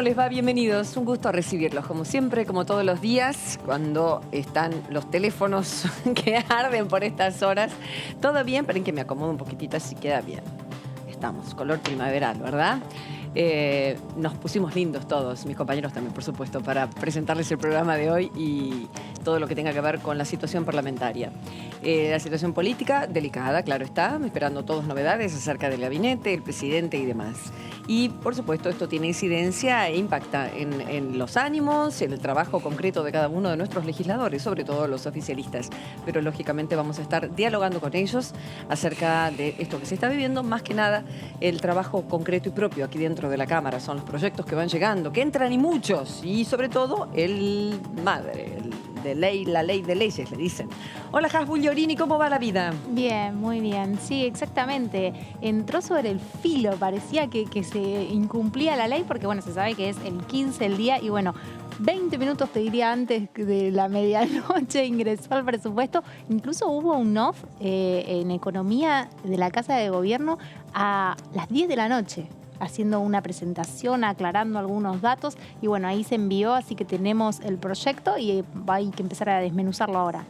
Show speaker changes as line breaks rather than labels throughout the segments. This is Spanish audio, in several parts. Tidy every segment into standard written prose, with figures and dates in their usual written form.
¿Cómo les va? Bienvenidos. Un gusto recibirlos, como siempre, como todos los días, cuando están los teléfonos que arden por estas horas. ¿Todo bien? Esperen que me acomodo un poquitito, así queda bien. Estamos, color primaveral, ¿verdad? Nos pusimos lindos todos, mis compañeros también, por supuesto, para presentarles el programa de hoy y todo lo que tenga que ver con la situación parlamentaria. La situación política, delicada, claro está, esperando todos novedades acerca del gabinete, el presidente y demás. Y, por supuesto, esto tiene incidencia e impacta en los ánimos, en el trabajo concreto de cada uno de nuestros legisladores, sobre todo los oficialistas. Pero, lógicamente, vamos a estar dialogando con ellos acerca de esto que se está viviendo, más que nada el trabajo concreto y propio aquí dentro de la Cámara. Son los proyectos que van llegando, que entran y muchos, y sobre todo la ley de leyes, le dicen. Hola, Jas Bugliorini, ¿cómo va la vida?
Bien, muy bien. Sí, exactamente. Entró sobre el filo, parecía que se incumplía la ley porque, bueno, se sabe que es el 15 el día y, bueno, 20 minutos, te diría, antes de la medianoche ingresó al presupuesto. Incluso hubo un off en economía de la Casa de Gobierno a las 10 de la noche, haciendo una presentación, aclarando algunos datos. Y bueno, ahí se envió, así que tenemos el proyecto y hay que empezar a desmenuzarlo ahora.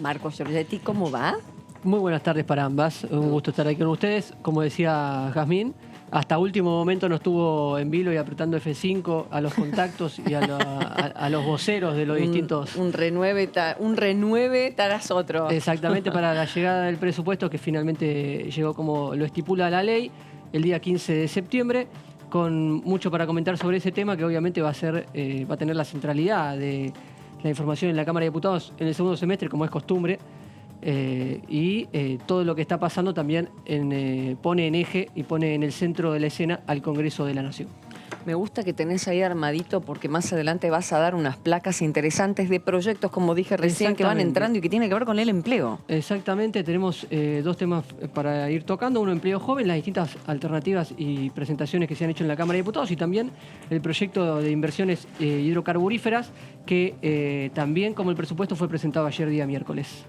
Marcos Giorgetti, ¿cómo va?
Muy buenas tardes para ambas. Un gusto estar aquí con ustedes. Como decía Jazmín, hasta último momento nos tuvo en vilo y apretando F5 a los contactos y a los voceros de los distintos...
Un renueve tras otro.
Exactamente, para la llegada del presupuesto que finalmente llegó como lo estipula la ley el día 15 de septiembre, con mucho para comentar sobre ese tema que obviamente va a tener la centralidad de la información en la Cámara de Diputados en el segundo semestre, como es costumbre, y todo lo que está pasando también pone en eje y pone en el centro de la escena al Congreso de la Nación.
Me gusta que tenés ahí armadito porque más adelante vas a dar unas placas interesantes de proyectos, como dije recién, que van entrando y que tienen que ver con el empleo.
Exactamente, tenemos dos temas para ir tocando. Uno, empleo joven, las distintas alternativas y presentaciones que se han hecho en la Cámara de Diputados, y también el proyecto de inversiones hidrocarburíferas que también, como el presupuesto, fue presentado ayer día miércoles.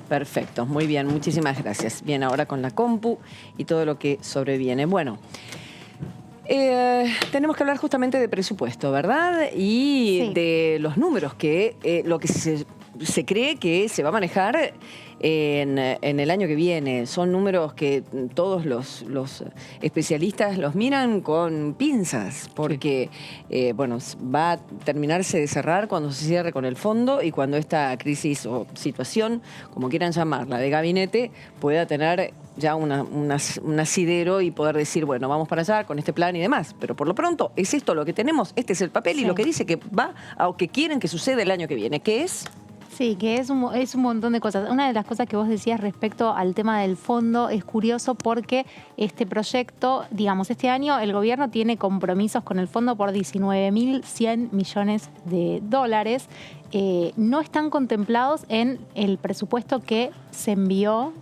Perfecto, muy bien, muchísimas gracias. Bien, ahora con la compu y todo lo que sobreviene. Bueno, tenemos que hablar justamente de presupuesto, ¿verdad? Y sí, de los números, que lo que se cree que se va a manejar en el año que viene. Son números que todos los especialistas los miran con pinzas, porque bueno, va a terminarse de cerrar cuando se cierre con el fondo y cuando esta crisis o situación, como quieran llamarla, de gabinete, pueda tener ya un asidero y poder decir, bueno, vamos para allá con este plan y demás. Pero por lo pronto es esto lo que tenemos, este es el papel, sí, y lo que dice que va a o que quieren que suceda el año que viene, ¿qué es?
Sí, que es un montón de cosas. Una de las cosas que vos decías respecto al tema del fondo es curioso porque este proyecto, digamos, este año el gobierno tiene compromisos con el fondo por 19.100 millones de dólares. No están contemplados en el presupuesto que se envió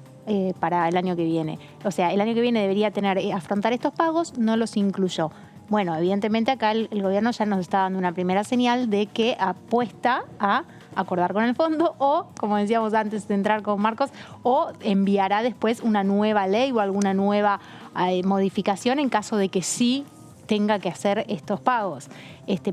para el año que viene. O sea, el año que viene debería afrontar estos pagos, no los incluyó. Bueno, evidentemente acá el gobierno ya nos está dando una primera señal de que apuesta a acordar con el fondo o, como decíamos antes de entrar con Marcos, o enviará después una nueva ley o alguna nueva modificación en caso de que sí tenga que hacer estos pagos.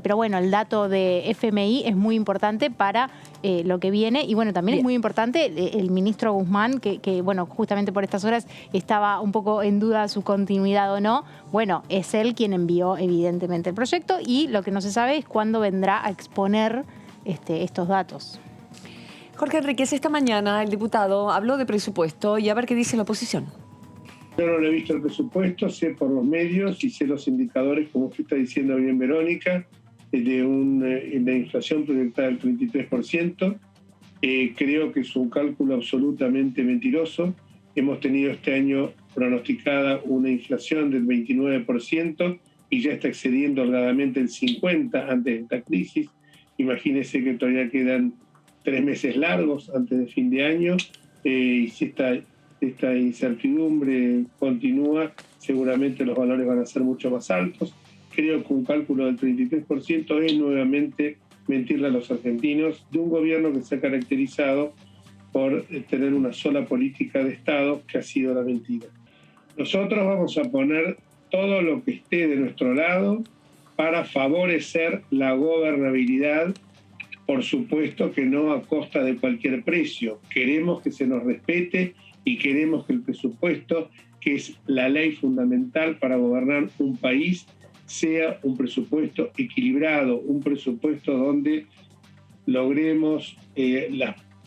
Pero bueno, el dato de FMI es muy importante para lo que viene y bueno, también es muy importante el ministro Guzmán, que bueno, justamente por estas horas estaba un poco en duda su continuidad o no. Bueno, es él quien envió evidentemente el proyecto y lo que no se sabe es cuándo vendrá a exponer estos datos.
Jorge Enríquez, esta mañana el diputado habló de presupuesto y a ver qué dice la oposición.
Yo no le he visto el presupuesto, sé por los medios y sé los indicadores, como usted está diciendo bien, Verónica, de una inflación proyectada del 33%. Creo que es un cálculo absolutamente mentiroso. Hemos tenido este año pronosticada una inflación del 29% y ya está excediendo holgadamente el 50% antes de esta crisis. Imagínense que todavía quedan 3 meses largos antes de fin de año y si esta incertidumbre continúa, seguramente los valores van a ser mucho más altos. Creo que un cálculo del 33% es nuevamente mentirle a los argentinos de un gobierno que se ha caracterizado por tener una sola política de Estado, que ha sido la mentira. Nosotros vamos a poner todo lo que esté de nuestro lado para favorecer la gobernabilidad, por supuesto que no a costa de cualquier precio. Queremos que se nos respete y queremos que el presupuesto, que es la ley fundamental para gobernar un país, sea un presupuesto equilibrado, un presupuesto donde logremos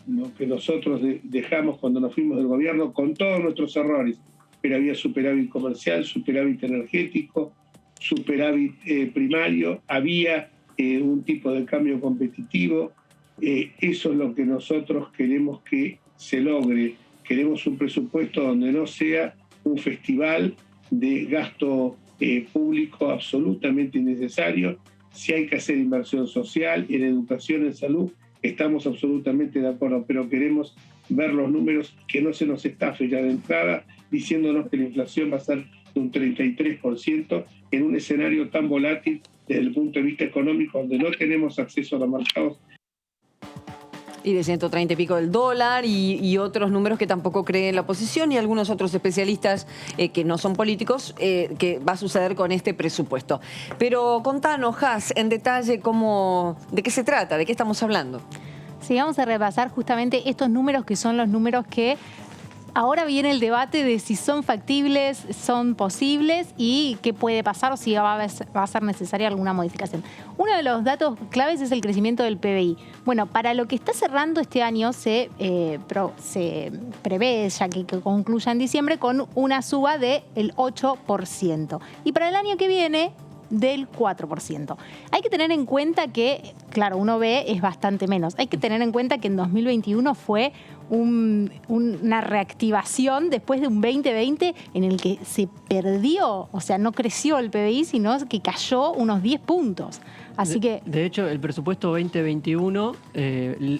lo que nosotros dejamos cuando nos fuimos del gobierno, con todos nuestros errores, pero había superávit comercial, superávit energético, superávit primario, había un tipo de cambio competitivo. Eso es lo que nosotros queremos que se logre. Queremos un presupuesto donde no sea un festival de gasto público absolutamente innecesario. Si hay que hacer inversión social, en educación, en salud, estamos absolutamente de acuerdo, pero queremos ver los números, que no se nos estafe ya de entrada, diciéndonos que la inflación va a ser de un 33% en un escenario tan volátil desde el punto de vista económico, donde no tenemos acceso a los mercados.
Y de 130 y pico del dólar y otros números que tampoco cree la oposición y algunos otros especialistas que no son políticos, que va a suceder con este presupuesto. Pero contanos, Has, en detalle de qué se trata, de qué estamos hablando.
Sí, vamos a repasar justamente estos números que son los números que ahora viene el debate de si son factibles, son posibles y qué puede pasar o si va a ser necesaria alguna modificación. Uno de los datos claves es el crecimiento del PBI. Bueno, para lo que está cerrando este año se prevé, ya que concluya en diciembre, con una suba del 8%. Y para el año que viene, del 4%. Hay que tener en cuenta que, claro, uno ve es bastante menos. Hay que tener en cuenta que en 2021 fue una reactivación después de un 2020 en el que se perdió, o sea, no creció el PBI, sino que cayó unos 10 puntos. Así que...
De hecho, el presupuesto 2021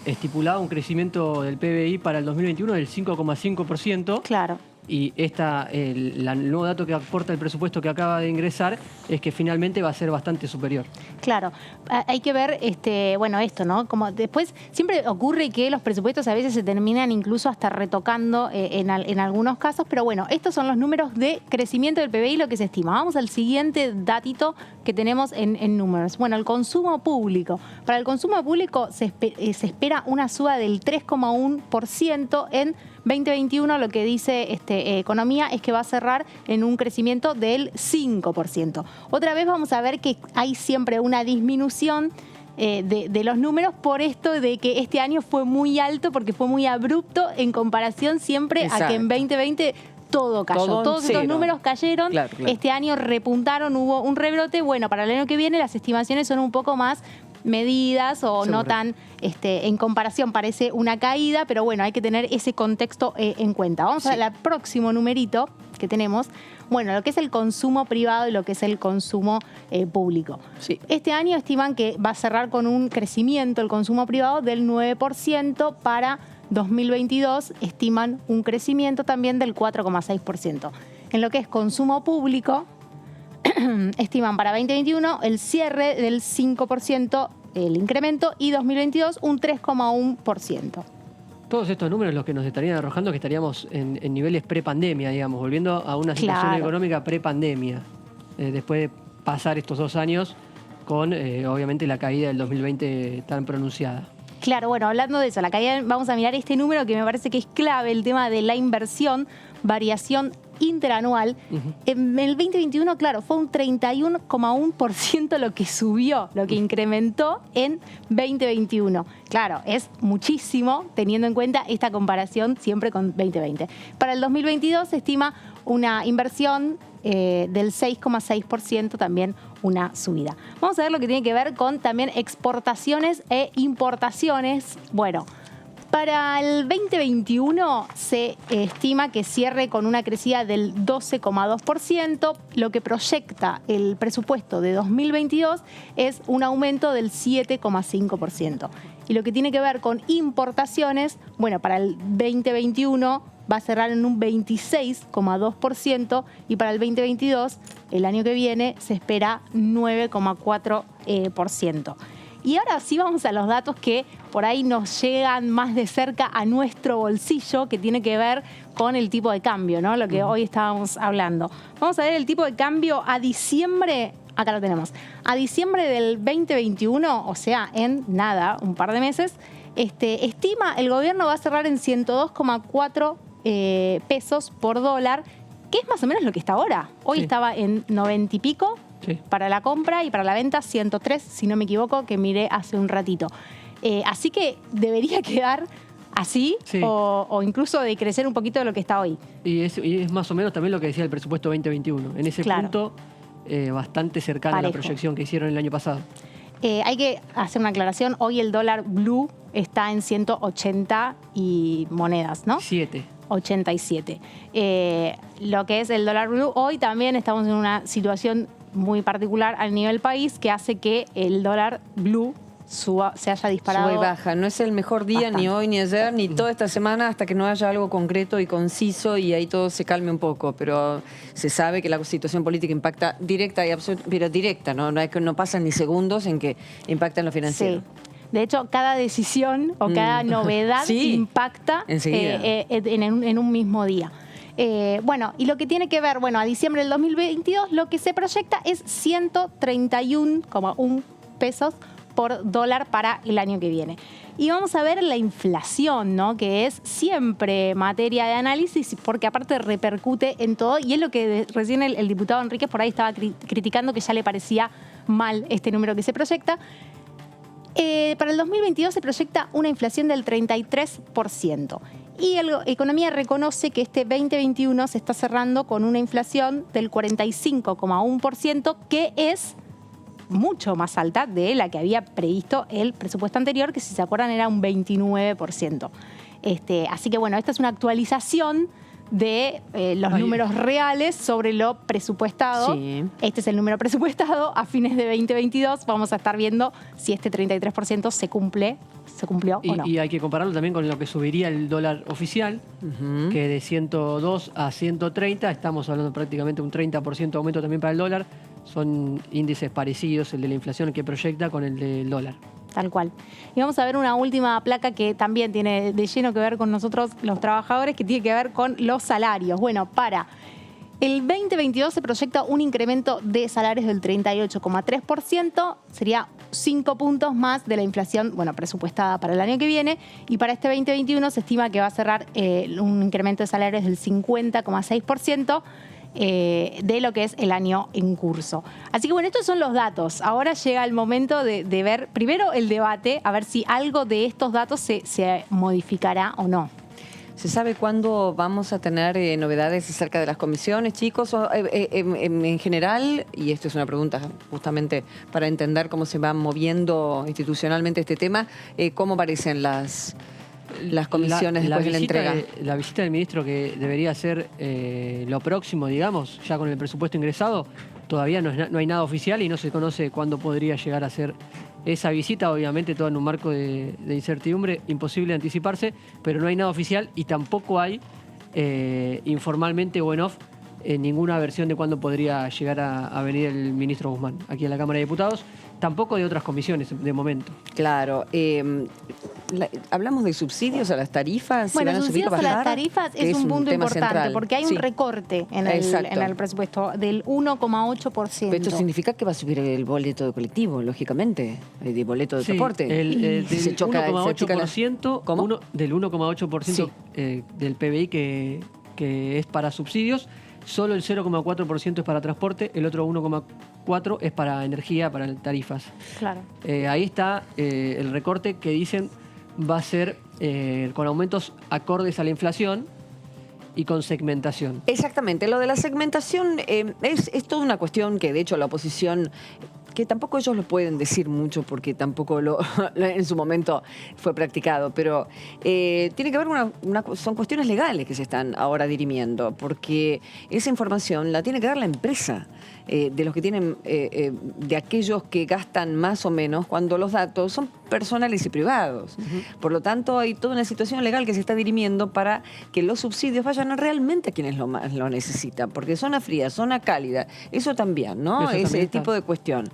estipulaba un crecimiento del PBI para el 2021 del 5,5%.
Claro.
Y el nuevo dato que aporta el presupuesto que acaba de ingresar es que finalmente va a ser bastante superior.
Claro, hay que ver, esto, ¿no? Como después siempre ocurre que los presupuestos a veces se terminan incluso hasta retocando en algunos casos, pero bueno, estos son los números de crecimiento del PBI, lo que se estima. Vamos al siguiente datito que tenemos en números. Bueno, el consumo público. Para el consumo público se espera una suba del 3,1% en 2021. Lo que dice Economía es que va a cerrar en un crecimiento del 5%. Otra vez vamos a ver que hay siempre una disminución de los números por esto de que este año fue muy alto porque fue muy abrupto en comparación siempre a que en 2020 todo cayó. Todos estos números cayeron. Claro. Este año repuntaron, hubo un rebrote. Bueno, para el año que viene las estimaciones son un poco más medidas o no tan, en comparación parece una caída, pero bueno, hay que tener ese contexto en cuenta. Vamos al próximo numerito que tenemos. Bueno, lo que es el consumo privado y lo que es el consumo público. Sí. Este año estiman que va a cerrar con un crecimiento el consumo privado del 9%. Para 2022 estiman un crecimiento también del 4,6%. En lo que es consumo público, estiman para 2021 el cierre del 5%, el incremento, y 2022 un 3,1%.
Todos estos números los que nos estarían arrojando que estaríamos en niveles prepandemia, digamos, volviendo a una situación económica prepandemia, después de pasar estos 2 años con, obviamente, la caída del 2020 tan pronunciada. Claro,
bueno, hablando de eso, la caída, vamos a mirar este número que me parece que es clave, el tema de la inversión, variación interanual. En el 2021, claro, fue un 31,1% lo que subió, lo que incrementó en 2021. Claro, es muchísimo teniendo en cuenta esta comparación siempre con 2020. Para el 2022 se estima una inversión del 6,6%, también una subida. Vamos a ver lo que tiene que ver con también exportaciones e importaciones. Bueno, para el 2021 se estima que cierre con una crecida del 12,2%. Lo que proyecta el presupuesto de 2022 es un aumento del 7,5%. Y lo que tiene que ver con importaciones, bueno, para el 2021 va a cerrar en un 26,2% y para el 2022, el año que viene, se espera 9,4%. Y ahora sí vamos a los datos que por ahí nos llegan más de cerca a nuestro bolsillo, que tiene que ver con el tipo de cambio, ¿no? Lo que hoy estábamos hablando. Vamos a ver el tipo de cambio a diciembre. Acá lo tenemos. A diciembre del 2021, o sea, en nada, un par de meses, estima el gobierno va a cerrar en 102,4 pesos por dólar, que es más o menos lo que está ahora. Hoy estaba en 90 y pico para la compra y para la venta 103, si no me equivoco, que miré hace un ratito. Así que debería quedar así o incluso de crecer un poquito de lo que está hoy.
Y es más o menos también lo que decía el presupuesto 2021. En ese punto, bastante cercano a la proyección que hicieron el año pasado.
Hay que hacer una aclaración. Hoy el dólar blue está en 180 y monedas, ¿no? 87. Lo que es el dólar blue, hoy también estamos en una situación muy particular a nivel país que hace que el dólar blue se haya disparado.
Sube y baja. No es el mejor día bastante. Ni hoy, ni ayer, ni toda esta semana hasta que no haya algo concreto y conciso y ahí todo se calme un poco. Pero se sabe que la situación política impacta directa y pero directa, ¿no? No pasan ni segundos en que impacta en lo financiero.
Sí. De hecho, cada decisión o cada novedad impacta en un mismo día. Bueno, y lo que tiene que ver, a diciembre del 2022, lo que se proyecta es 131,1 pesos por dólar para el año que viene. Y vamos a ver la inflación, ¿no? Que es siempre materia de análisis porque aparte repercute en todo y es lo que recién el diputado Enríquez por ahí estaba criticando que ya le parecía mal este número que se proyecta. Para el 2022 se proyecta una inflación del 33%. Y Economía reconoce que este 2021 se está cerrando con una inflación del 45,1%, que es mucho más alta de la que había previsto el presupuesto anterior, que si se acuerdan era un 29%. Así que esta es una actualización de los números reales sobre lo presupuestado. Sí. Este es el número presupuestado. A fines de 2022 vamos a estar viendo si este 33% se cumplió o no.
Y hay que compararlo también con lo que subiría el dólar oficial, que de 102 a 130, estamos hablando prácticamente un 30% de aumento también para el dólar. Son índices parecidos, el de la inflación que proyecta con el del dólar.
Tal cual. Y vamos a ver una última placa que también tiene de lleno que ver con nosotros los trabajadores, que tiene que ver con los salarios. Bueno, para el 2022 se proyecta un incremento de salarios del 38,3%, sería 5 puntos más de la inflación presupuestada para el año que viene, y para este 2021 se estima que va a cerrar un incremento de salarios del 50,6%, de lo que es el año en curso. Así que estos son los datos. Ahora llega el momento de ver primero el debate, a ver si algo de estos datos se modificará o no.
¿Se sabe cuándo vamos a tener novedades acerca de las comisiones, chicos? En general, y esto es una pregunta justamente para entender cómo se va moviendo institucionalmente este tema, ¿cómo parecen las comisiones después de la entrega?
La visita del ministro, que debería ser lo próximo, digamos, ya con el presupuesto ingresado, todavía no hay nada oficial y no se conoce cuándo podría llegar a ser esa visita. Obviamente todo en un marco de incertidumbre, imposible anticiparse, pero no hay nada oficial y tampoco hay informalmente o en off ninguna versión de cuándo podría llegar a venir el ministro Guzmán aquí a la Cámara de Diputados, tampoco de otras comisiones de momento.
Claro. Hablamos de subsidios a las tarifas.
Subsidios a las tarifas es un punto importante central, porque hay un recorte en el presupuesto del 1,8%.
Esto significa que va a subir el boleto de colectivo, lógicamente, el boleto de transporte.
Del 1,8%, del 1,8% del PBI que es para subsidios. Solo el 0,4% es para transporte, el otro 1,4% es para energía, para tarifas.
Claro.
Ahí está el recorte que dicen va a ser con aumentos acordes a la inflación y con segmentación. Exactamente. Lo de la segmentación es toda una cuestión que, de hecho, la oposición, que tampoco ellos lo pueden decir mucho porque tampoco en su momento fue practicado, pero tiene que ver son cuestiones legales que se están ahora dirimiendo, porque esa información la tiene que dar la empresa, de los que tienen, de aquellos que gastan más o menos, cuando los datos son personales y privados. Por lo tanto, hay toda una situación legal que se está dirimiendo para que los subsidios vayan realmente a quienes lo necesitan, porque zona fría, zona cálida, eso también, ¿no? Ese tipo de cuestión.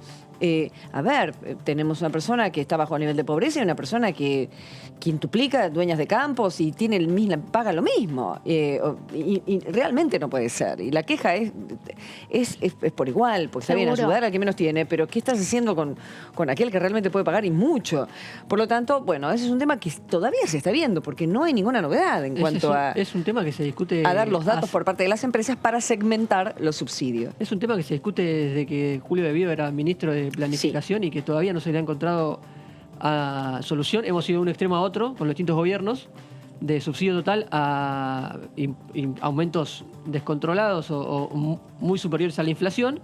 A ver, tenemos una persona que está bajo nivel de pobreza y una persona que quintuplica dueñas de campos y tiene paga lo mismo. Y realmente no puede ser. Y la queja es por igual, porque está bien
Seguro.
ayudar al que menos tiene, pero ¿qué estás haciendo con aquel que realmente puede pagar y mucho? Por lo tanto, bueno, ese es un tema que todavía se está viendo, porque no hay ninguna novedad en cuanto
Es un tema que se discute...
a dar los datos por parte de las empresas para segmentar los subsidios.
Es un tema que se discute desde que Julio De Vido era ministro de Planificación y que todavía no se le ha encontrado solución. Hemos ido de un extremo a otro con los distintos gobiernos, de subsidio total a aumentos descontrolados o muy superiores a la inflación.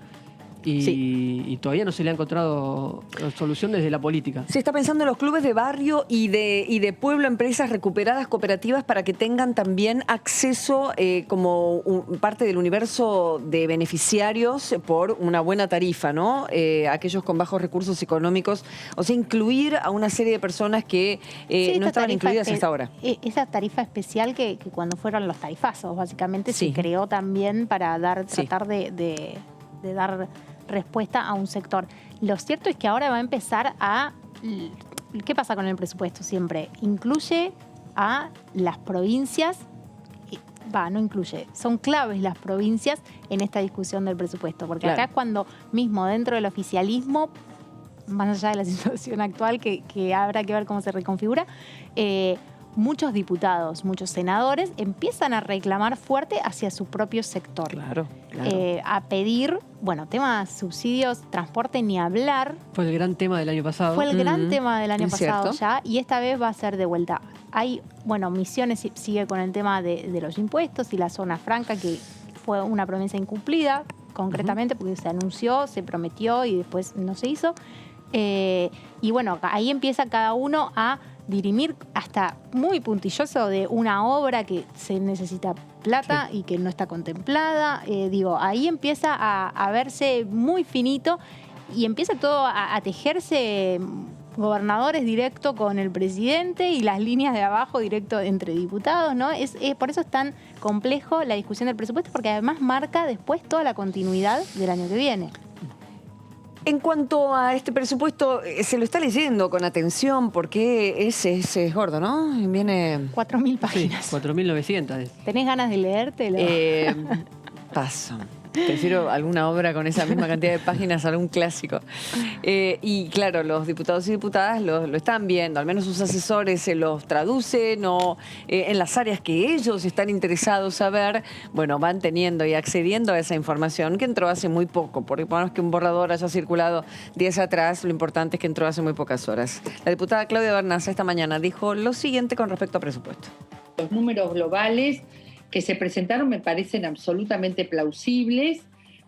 Y todavía no se le ha encontrado solución desde la política.
Se está pensando en los clubes de barrio y de pueblo, empresas recuperadas, cooperativas, para que tengan también acceso como parte del universo de beneficiarios por una buena tarifa, ¿no? Aquellos con bajos recursos económicos. O sea, incluir a una serie de personas que no estaban incluidas hasta ahora.
Esa tarifa especial que cuando fueron los tarifazos, básicamente se creó también para tratar de dar respuesta a un sector. Lo cierto es que ahora va a empezar ¿qué pasa con el presupuesto siempre? Incluye a las provincias, no incluye, son claves las provincias en esta discusión del presupuesto, porque acá es cuando mismo dentro del oficialismo, más allá de la situación actual que habrá que ver cómo se reconfigura, muchos diputados, muchos senadores empiezan a reclamar fuerte hacia su propio sector.
Claro.
A pedir, temas subsidios, transporte, ni hablar.
Fue el gran tema del año pasado.
Fue el gran tema del año pasado
¿Cierto?
ya, y esta vez va a ser de vuelta. Hay, Misiones sigue con el tema de los impuestos y la zona franca, que fue una promesa incumplida, concretamente, porque se anunció, se prometió y después no se hizo. Ahí empieza cada uno a dirimir hasta muy puntilloso de una obra que se necesita plata y que no está contemplada. Ahí empieza a verse muy finito y empieza todo a tejerse gobernadores directo con el presidente y las líneas de abajo directo entre diputados, ¿no? Por eso es tan complejo la discusión del presupuesto, porque además marca después toda la continuidad del año que viene.
En cuanto a este presupuesto, se lo está leyendo con atención porque es gordo, ¿no? Viene...
4.000 páginas.
Sí, 4.900.
¿Tenés ganas de leértelo?
Paso. Prefiero alguna obra con esa misma cantidad de páginas, algún clásico. Y claro, los diputados y diputadas lo están viendo, al menos sus asesores se los traducen o en las áreas que ellos están interesados a ver, van teniendo y accediendo a esa información que entró hace muy poco, porque por más que un borrador haya circulado días atrás, lo importante es que entró hace muy pocas horas. La diputada Claudia Bernaza esta mañana dijo lo siguiente con respecto a presupuesto.
Los números globales que se presentaron me parecen absolutamente plausibles,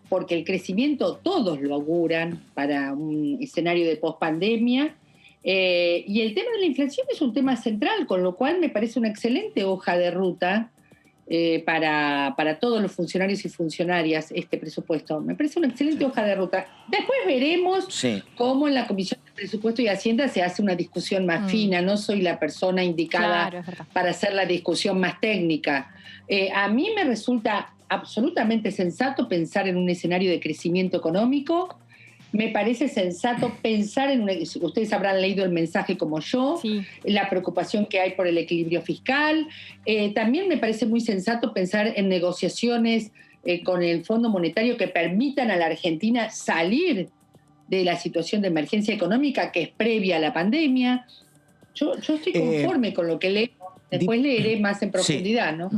porque el crecimiento todos lo auguran para un escenario de pospandemia. Y el tema de la inflación es un tema central, con lo cual me parece una excelente hoja de ruta para todos los funcionarios y funcionarias este presupuesto. Me parece una excelente hoja de ruta. Después veremos cómo en la Comisión de Presupuesto y Hacienda se hace una discusión más fina. No soy la persona indicada para hacer la discusión más técnica. A mí me resulta absolutamente sensato pensar en un escenario de crecimiento económico. Me parece sensato pensar ustedes habrán leído el mensaje como yo, la preocupación que hay por el equilibrio fiscal. También me parece muy sensato pensar en negociaciones con el Fondo Monetario que permitan a la Argentina salir de la situación de emergencia económica que es previa a la pandemia. Yo estoy conforme con lo que leo. Después leeré más en profundidad, ¿no?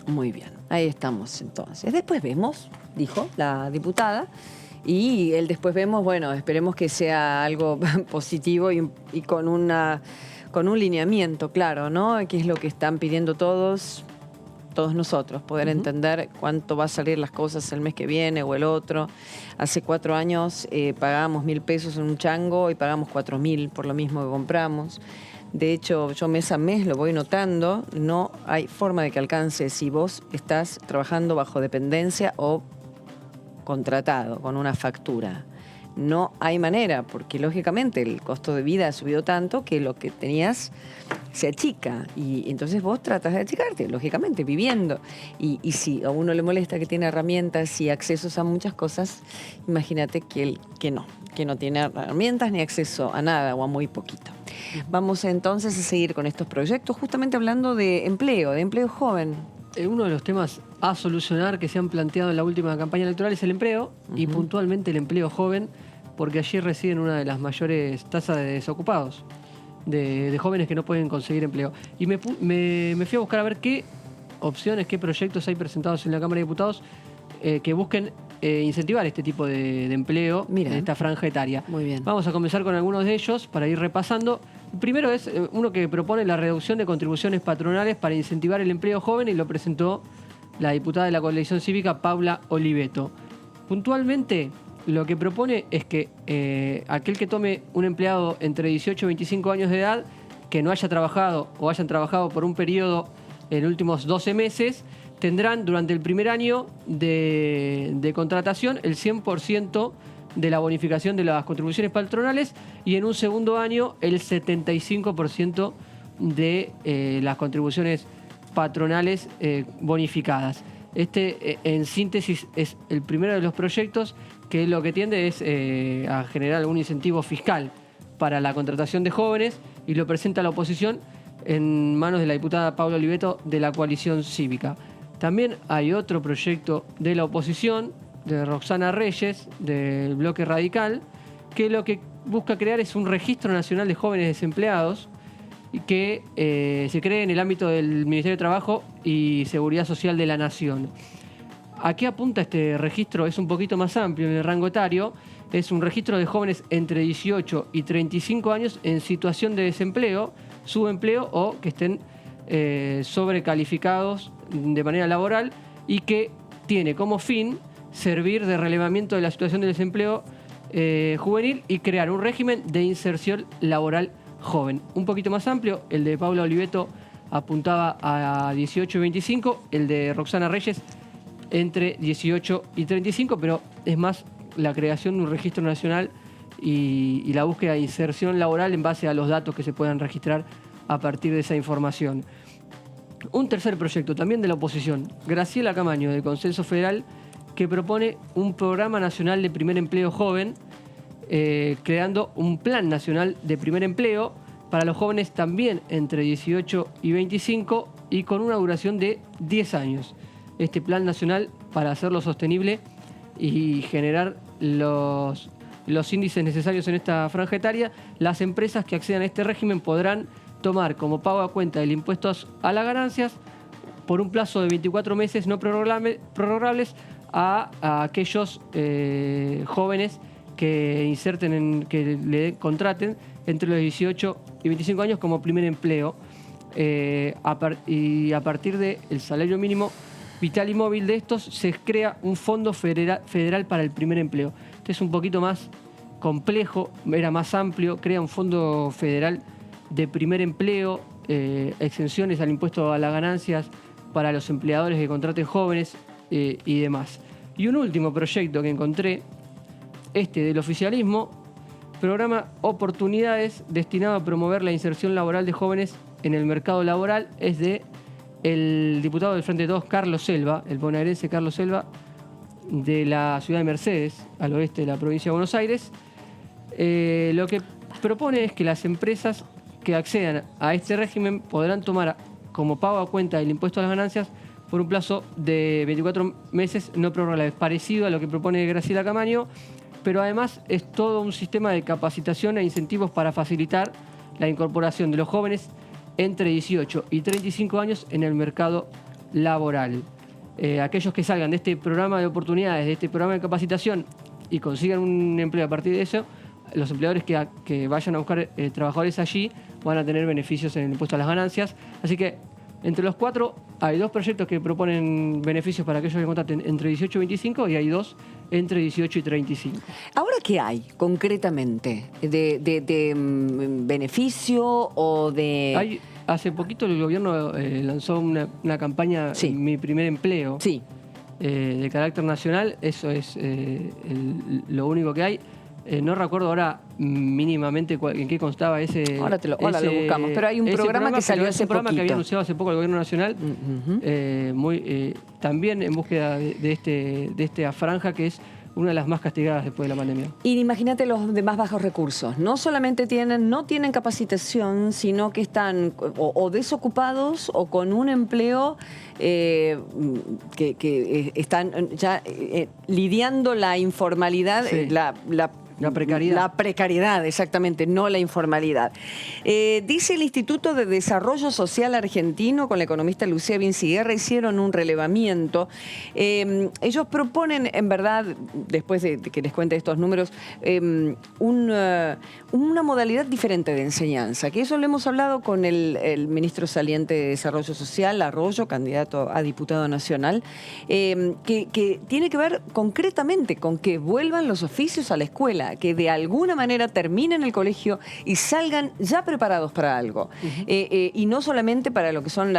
Muy bien, ahí estamos entonces. Después vemos, dijo la diputada, y el después vemos, esperemos que sea algo positivo y con un lineamiento claro, ¿no? Que es lo que están pidiendo todos nosotros, poder entender cuánto va a salir las cosas el mes que viene o el otro. Hace 4 años pagábamos 1.000 pesos en un chango y pagamos 4.000 por lo mismo que compramos. De hecho, yo mes a mes lo voy notando, no hay forma de que alcance si vos estás trabajando bajo dependencia o contratado con una factura. no hay manera, porque lógicamente el costo de vida ha subido tanto que lo que tenías se achica. Y entonces vos tratas de achicarte, lógicamente, viviendo. Y si a uno le molesta que tiene herramientas y accesos a muchas cosas, imagínate que no tiene herramientas ni acceso a nada o a muy poquito. Vamos entonces a seguir con estos proyectos, justamente hablando de empleo joven.
Uno de los temas a solucionar que se han planteado en la última campaña electoral es el empleo, y puntualmente el empleo joven, porque allí residen una de las mayores tasas de desocupados, de jóvenes que no pueden conseguir empleo. Y me fui a buscar a ver qué opciones, qué proyectos hay presentados en la Cámara de Diputados que busquen incentivar este tipo de empleo en esta franja etaria.
Muy bien.
Vamos a comenzar con algunos de ellos para ir repasando. El primero es uno que propone la reducción de contribuciones patronales para incentivar el empleo joven, y lo presentó la diputada de la Coalición Cívica, Paula Oliveto. Puntualmente, lo que propone es que aquel que tome un empleado entre 18 y 25 años de edad, que no haya trabajado o hayan trabajado por un periodo en los últimos 12 meses, tendrán durante el primer año de contratación el 100% de la bonificación de las contribuciones patronales, y en un segundo año el 75% de las contribuciones patronales bonificadas. En síntesis, es el primero de los proyectos que lo que tiende es a generar algún incentivo fiscal para la contratación de jóvenes, y lo presenta la oposición en manos de la diputada Paula Oliveto de la Coalición Cívica. También hay otro proyecto de la oposición, de Roxana Reyes, del Bloque Radical, que lo que busca crear es un registro nacional de jóvenes desempleados, y que se cree en el ámbito del Ministerio de Trabajo y Seguridad Social de la Nación. ¿A qué apunta este registro? Es un poquito más amplio en el rango etario. Es un registro de jóvenes entre 18 y 35 años en situación de desempleo, subempleo o que estén sobrecalificados de manera laboral, y que tiene como fin servir de relevamiento de la situación de desempleo juvenil y crear un régimen de inserción laboral joven. Un poquito más amplio, el de Paula Oliveto apuntaba a 18 y 25, el de Roxana Reyes entre 18 y 35, pero es más la creación de un registro nacional y la búsqueda de inserción laboral en base a los datos que se puedan registrar a partir de esa información. Un tercer proyecto, también de la oposición, Graciela Camaño, del Consenso Federal, que propone un programa nacional de primer empleo joven, creando un plan nacional de primer empleo para los jóvenes también entre 18 y 25 y con una duración de 10 años. Este plan nacional, para hacerlo sostenible y generar los índices necesarios en esta franja etaria, las empresas que accedan a este régimen podrán tomar como pago a cuenta el impuesto a las ganancias por un plazo de 24 meses no prorrogables a aquellos jóvenes que que le contraten entre los 18 y 25 años como primer empleo, y a partir del salario mínimo vital y móvil de estos se crea un fondo federal para el primer empleo. Este es un poquito más complejo, era más amplio, crea un fondo federal de primer empleo, exenciones al impuesto a las ganancias para los empleadores que contraten jóvenes y demás. Y un último proyecto que encontré, del oficialismo, programa Oportunidades, destinado a promover la inserción laboral de jóvenes en el mercado laboral, es de el diputado del Frente de Todos, Carlos Selva, el bonaerense Carlos Selva, de la ciudad de Mercedes, al oeste de la provincia de Buenos Aires. Lo que propone es que las empresas que accedan a este régimen podrán tomar como pago a cuenta el impuesto a las ganancias por un plazo de 24 meses no prorrogables, parecido a lo que propone Graciela Camaño, pero además es todo un sistema de capacitación e incentivos para facilitar la incorporación de los jóvenes entre 18 y 35 años en el mercado laboral. Aquellos que salgan de este programa de oportunidades, de este programa de capacitación y consigan un empleo a partir de eso, los empleadores que vayan a buscar trabajadores allí van a tener beneficios en el impuesto a las ganancias. Así que entre los cuatro hay dos proyectos que proponen beneficios para aquellos que contraten entre 18 y 25 y hay dos entre 18 y 35.
¿Ahora qué hay concretamente de beneficio o de...?
Hace poquito el gobierno lanzó una campaña,
sí,
Mi Primer Empleo,
sí,
de carácter nacional. Eso es lo único que hay. No recuerdo ahora mínimamente en qué constaba ese...
Ahora lo buscamos, pero hay un programa que salió hace poquito.
Un programa que había anunciado hace poco el Gobierno Nacional, también en búsqueda de esta franja que es una de las más castigadas después de la pandemia.
Y imagínate los de más bajos recursos. No solamente no tienen capacitación, sino que están o desocupados o con un empleo que están ya lidiando la informalidad,
Sí. La precariedad.
La precariedad, exactamente, no la informalidad. Dice el Instituto de Desarrollo Social Argentino, con la economista Lucía Vinciguerra, hicieron un relevamiento. Ellos proponen, en verdad, después de que les cuente estos números, una modalidad diferente de enseñanza, que eso lo hemos hablado con el ministro saliente de Desarrollo Social, Arroyo, candidato a diputado nacional, que tiene que ver concretamente con que vuelvan los oficios a la escuela, que de alguna manera terminen el colegio y salgan ya preparados para algo. Y no solamente para lo que son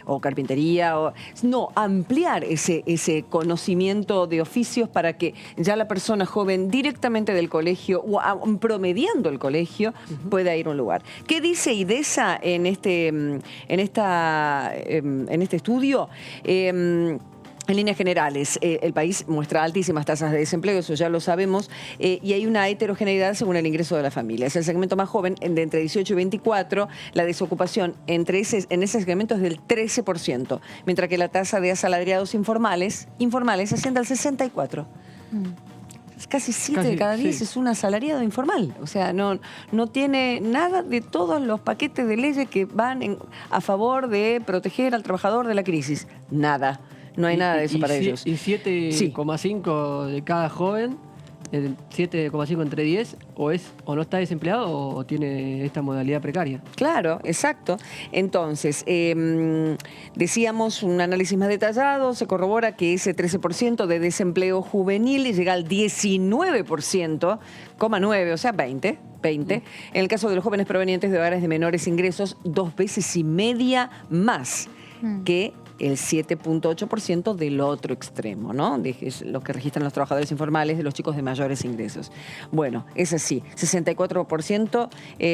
o carpintería, no, ampliar ese conocimiento de oficios para que ya la persona joven directamente del colegio o promediando el colegio pueda ir a un lugar. ¿Qué dice IDESA en este estudio? En líneas generales, el país muestra altísimas tasas de desempleo, eso ya lo sabemos, y hay una heterogeneidad según el ingreso de la familia. Es el segmento más joven, de entre 18 y 24, la desocupación en ese segmento es del 13%, mientras que la tasa de asalariados informales asciende al 64%. Es casi 7 de cada 10
sí.
es un asalariado informal. O sea, no tiene nada de todos los paquetes de leyes que van a favor de proteger al trabajador de la crisis. Nada. No hay nada de eso para ellos.
Y 7,5 de cada joven, 7,5 entre 10, o no está desempleado o tiene esta modalidad precaria.
Claro, exacto. Entonces, decíamos un análisis más detallado, se corrobora que ese 13% de desempleo juvenil llega al 19,9, o sea, 20. En el caso de los jóvenes provenientes de hogares de menores ingresos, 2,5 veces más que el 7,8% del otro extremo, ¿no? Es lo que registran los trabajadores informales de los chicos de mayores ingresos. Bueno, es así, 64%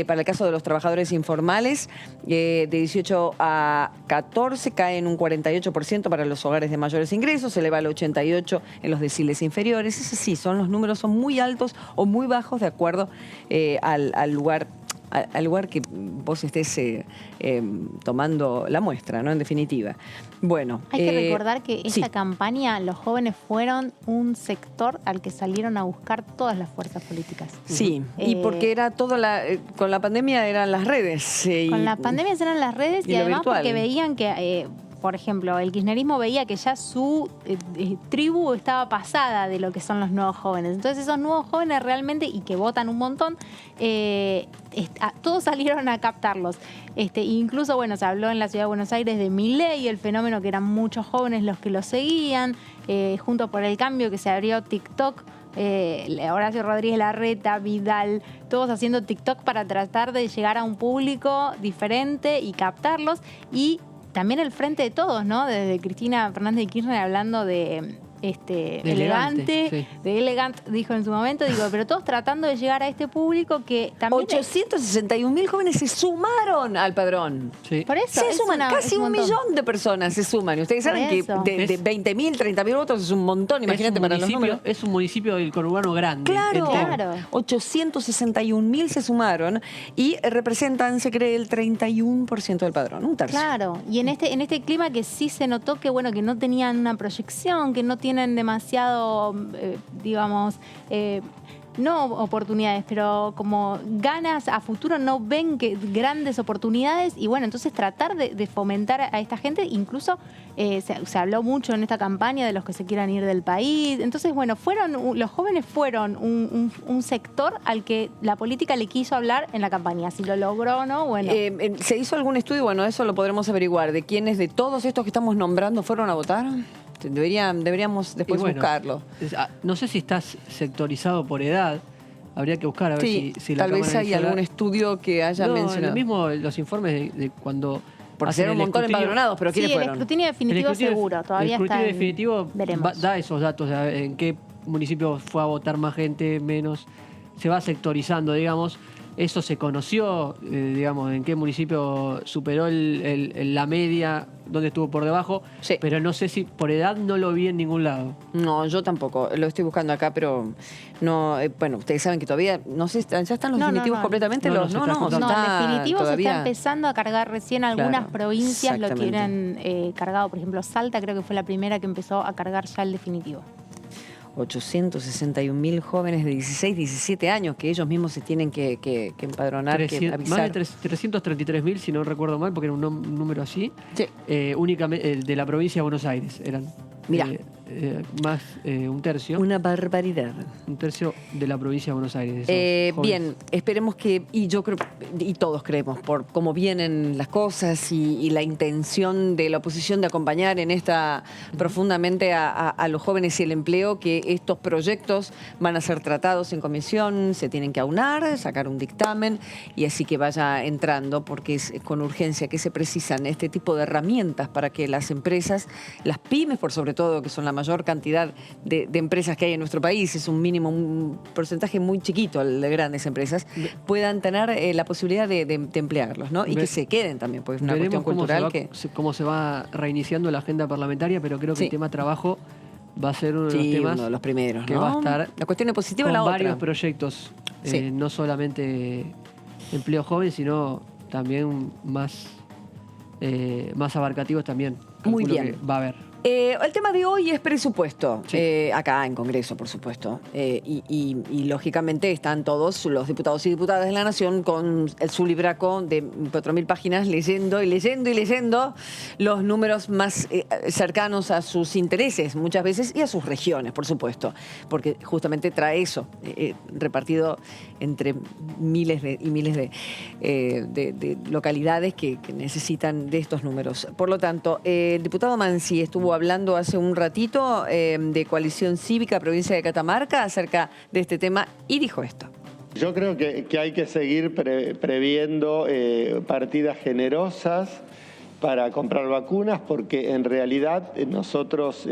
para el caso de los trabajadores informales, de 18 a 14 cae en un 48% para los hogares de mayores ingresos, se eleva al 88% en los deciles inferiores. Es así, los números son muy altos o muy bajos de acuerdo al lugar que vos estés tomando la muestra, ¿no? En definitiva. Bueno.
Hay que recordar que esta
sí.
campaña, los jóvenes fueron un sector al que salieron a buscar todas las fuerzas políticas.
Sí, y porque era todo con la pandemia eran las redes.
Con la pandemia eran las redes y además
virtual.
porque veían que... por ejemplo, el kirchnerismo veía que ya su tribu estaba pasada de lo que son los nuevos jóvenes. Entonces esos nuevos jóvenes realmente, y que votan un montón, todos salieron a captarlos. Incluso, bueno, se habló en la ciudad de Buenos Aires de Milei, el fenómeno que eran muchos jóvenes los que lo seguían, Juntos por el Cambio, que se abrió TikTok, Horacio Rodríguez Larreta, Vidal, todos haciendo TikTok para tratar de llegar a un público diferente y captarlos. Y también el Frente de Todos, ¿no? Desde Cristina Fernández de Kirchner hablando de elegante,
sí.
de Elegant, dijo en su momento, pero todos tratando de llegar a este público que también...
861.000 jóvenes se sumaron al padrón.
Sí.
Por eso,
Se suman, casi un millón de personas se suman. Y ustedes saben que de 20.000, 30.000 votos es un montón, imagínate para los números.
Es un municipio del conurbano grande.
Claro,
Claro.
861.000 se sumaron y representan, se cree, el 31% del padrón, un tercio.
Claro, y en este clima que sí se notó que, bueno, que no tenían una proyección, que no tienen demasiado, no oportunidades, pero como ganas a futuro, no ven que grandes oportunidades y bueno, entonces tratar de fomentar a esta gente, incluso se habló mucho en esta campaña de los que se quieran ir del país, entonces bueno, los jóvenes fueron un sector al que la política le quiso hablar en la campaña, si lo logró o no, bueno.
¿Se hizo algún estudio? Bueno, eso lo podremos averiguar, de quiénes de todos estos que estamos nombrando fueron a votar. Deberíamos después buscarlo.
No sé si estás sectorizado por edad. Habría que buscar a ver si la
tal vez
Cámara
hay
Electoral...
algún estudio que haya mencionado.
Lo mismo los informes de cuando...
Porque eran un montón empadronados, pero ¿quiénes
el
fueron?
escrutinio definitivo seguro, todavía está
El escrutinio definitivo
veremos.
da esos datos de en qué municipio fue a votar más gente, menos. Se va sectorizando, digamos. Eso se conoció, digamos, en qué municipio superó la media, dónde estuvo por debajo,
Sí.
pero no sé si por edad no lo vi en ningún lado.
No, yo tampoco. Lo estoy buscando acá, pero no. Bueno, ustedes saben que todavía, no sé, ¿ya están los
No,
definitivos
no.
completamente?
No, no,
los,
se está
No,
juntando.
el definitivo se
todavía.
está empezando a cargar recién. Algunas
Claro,
provincias lo
exactamente.
tienen cargado. Por ejemplo, Salta creo que fue la primera que empezó a cargar ya el definitivo.
861.000 jóvenes de 16, 17 años que ellos mismos se tienen que empadronar, que
300,
avisar.
más de 333.000, si no recuerdo mal, porque era un número así.
Sí.
Únicamente de la provincia de Buenos Aires eran.
Mirá.
Más un tercio.
Una barbaridad.
Un tercio de la provincia de Buenos Aires. de esos jóvenes.
Bien, esperemos que, y yo creo, y todos creemos, por cómo vienen las cosas y la intención de la oposición de acompañar en esta profundamente a los jóvenes y el empleo, que estos proyectos van a ser tratados en comisión, se tienen que aunar, sacar un dictamen y así que vaya entrando, porque es con urgencia que se precisan este tipo de herramientas para que las empresas, las pymes por sobre todo, que son la mayor cantidad de empresas que hay en nuestro país, es un mínimo, un porcentaje muy chiquito el de grandes empresas, puedan tener la posibilidad de emplearlos, ¿no? Y que se queden también, porque es una cuestión cultural
cómo se va reiniciando la agenda parlamentaria, pero creo que
Sí.
el tema trabajo va a ser uno de los
sí,
temas
uno de los primeros,
que
¿no?
va a estar
La cuestión es positiva,
con
la
varios
otra.
proyectos,
Sí.
no solamente empleo joven, sino también más abarcativos también.
Muy
Calculo
bien.
que va a haber.
El tema de hoy es presupuesto,
Sí.
acá en Congreso, por supuesto. Y lógicamente están todos los diputados y diputadas de la Nación con su libraco de 4.000 páginas leyendo y leyendo y leyendo los números más cercanos a sus intereses muchas veces y a sus regiones, por supuesto, porque justamente trae eso, repartido entre miles y miles de localidades que necesitan de estos números. Por lo tanto, el diputado Mansi estuvo hablando hace un ratito de Coalición Cívica Provincia de Catamarca acerca de este tema y dijo esto.
Yo creo que hay que seguir previendo partidas generosas para comprar vacunas, porque en realidad nosotros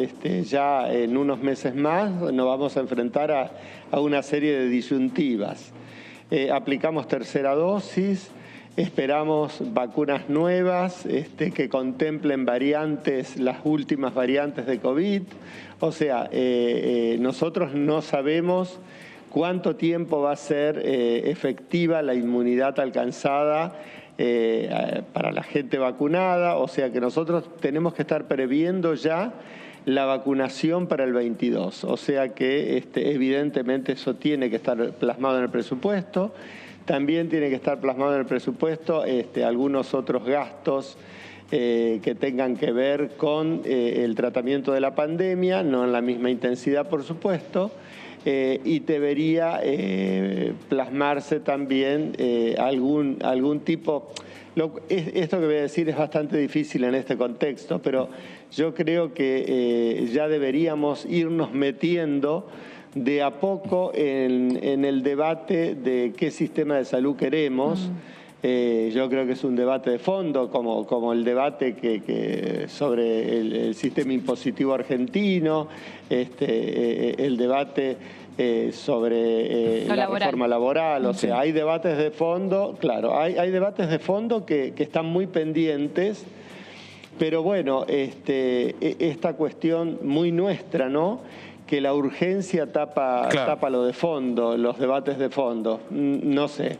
ya en unos meses más nos vamos a enfrentar a una serie de disyuntivas. Aplicamos tercera dosis, esperamos vacunas nuevas que contemplen variantes, las últimas variantes de COVID. O sea, nosotros no sabemos cuánto tiempo va a ser efectiva la inmunidad alcanzada para la gente vacunada. O sea que nosotros tenemos que estar previendo ya la vacunación para el 22. O sea que evidentemente eso tiene que estar plasmado en el presupuesto. También tiene que estar plasmado en el presupuesto algunos otros gastos que tengan que ver con el tratamiento de la pandemia, no en la misma intensidad, por supuesto, y debería plasmarse también algún tipo... Esto que voy a decir es bastante difícil en este contexto, pero yo creo que ya deberíamos irnos metiendo de a poco en el debate de qué sistema de salud queremos. Yo creo que es un debate de fondo, como el debate que sobre el sistema impositivo argentino, el debate sobre la reforma laboral. O sea, hay debates de fondo, claro, hay debates de fondo que están muy pendientes, pero bueno, esta cuestión muy nuestra, ¿no?, que la urgencia tapa lo de fondo, los debates de fondo. No sé.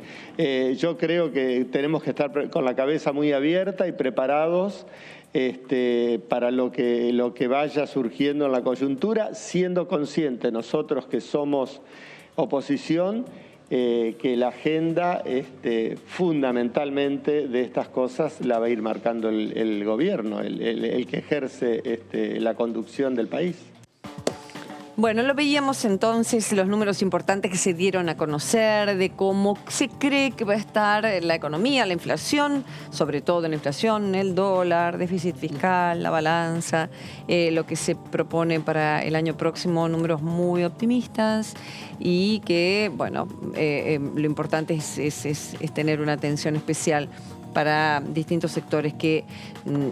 Yo creo que tenemos que estar con la cabeza muy abierta y preparados para lo que vaya surgiendo en la coyuntura, siendo conscientes nosotros que somos oposición, que la agenda fundamentalmente de estas cosas la va a ir marcando el gobierno, el que ejerce la conducción del país.
Bueno, lo veíamos entonces, los números importantes que se dieron a conocer de cómo se cree que va a estar la economía, la inflación, sobre todo la inflación, el dólar, déficit fiscal, la balanza, lo que se propone para el año próximo, números muy optimistas y que, bueno, lo importante es tener una atención especial para distintos sectores que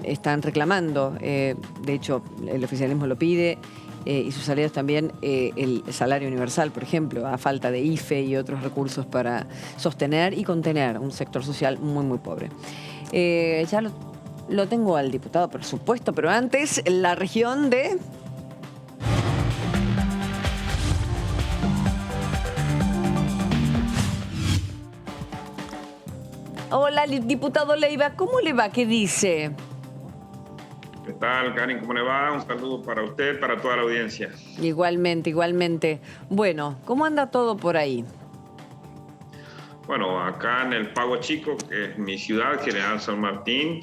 están reclamando. De hecho, el oficialismo lo pide y sus aliados también el salario universal, por ejemplo, a falta de IFE y otros recursos para sostener y contener un sector social muy, muy pobre. Ya lo tengo al diputado, por supuesto, pero antes, la región de... Hola, diputado Leiva, ¿cómo le va? ¿Qué dice?
¿Qué tal, Karin? ¿Cómo le va? Un saludo para usted, para toda la audiencia.
Igualmente, igualmente. Bueno, ¿cómo anda todo por ahí?
Bueno, acá en el Pago Chico, que es mi ciudad, General San Martín,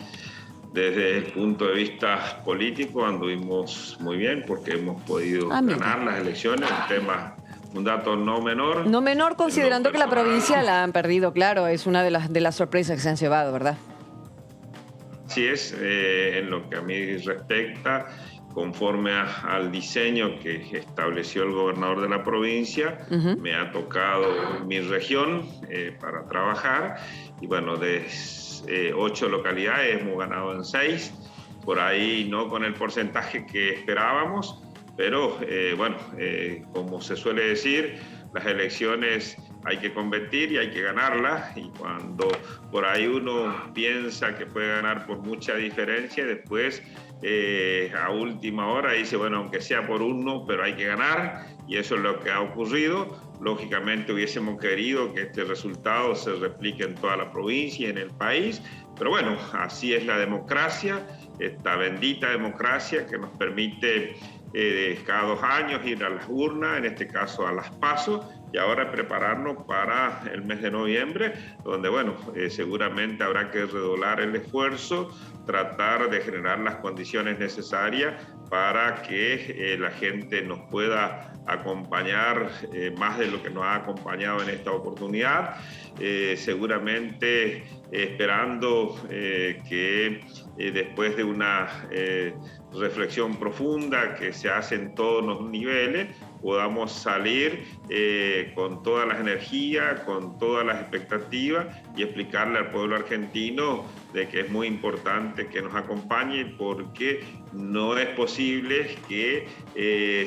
desde el punto de vista político anduvimos muy bien porque hemos podido ganar las elecciones, un dato no menor.
No menor considerando que la provincia la han perdido, claro, es una de las sorpresas que se han llevado, ¿verdad?
Así es, en lo que a mí respecta, conforme al diseño que estableció el gobernador de la provincia, me ha tocado mi región para trabajar y bueno, de 8 localidades hemos ganado en 6, por ahí no con el porcentaje que esperábamos, pero como se suele decir, las elecciones hay que competir y hay que ganarlas, y cuando por ahí uno piensa que puede ganar por mucha diferencia, después a última hora dice, bueno, aunque sea por 1, pero hay que ganar, y eso es lo que ha ocurrido. Lógicamente hubiésemos querido que este resultado se replique en toda la provincia y en el país, pero bueno, así es la democracia, esta bendita democracia que nos permite cada 2 años ir a las urnas, en este caso a las PASO, y ahora prepararnos para el mes de noviembre, donde seguramente habrá que redoblar el esfuerzo, tratar de generar las condiciones necesarias para que la gente nos pueda acompañar más de lo que nos ha acompañado en esta oportunidad, seguramente esperando que después de una reflexión profunda que se hace en todos los niveles, podamos salir con todas las energías, con todas las expectativas y explicarle al pueblo argentino de que es muy importante que nos acompañe, porque no es posible que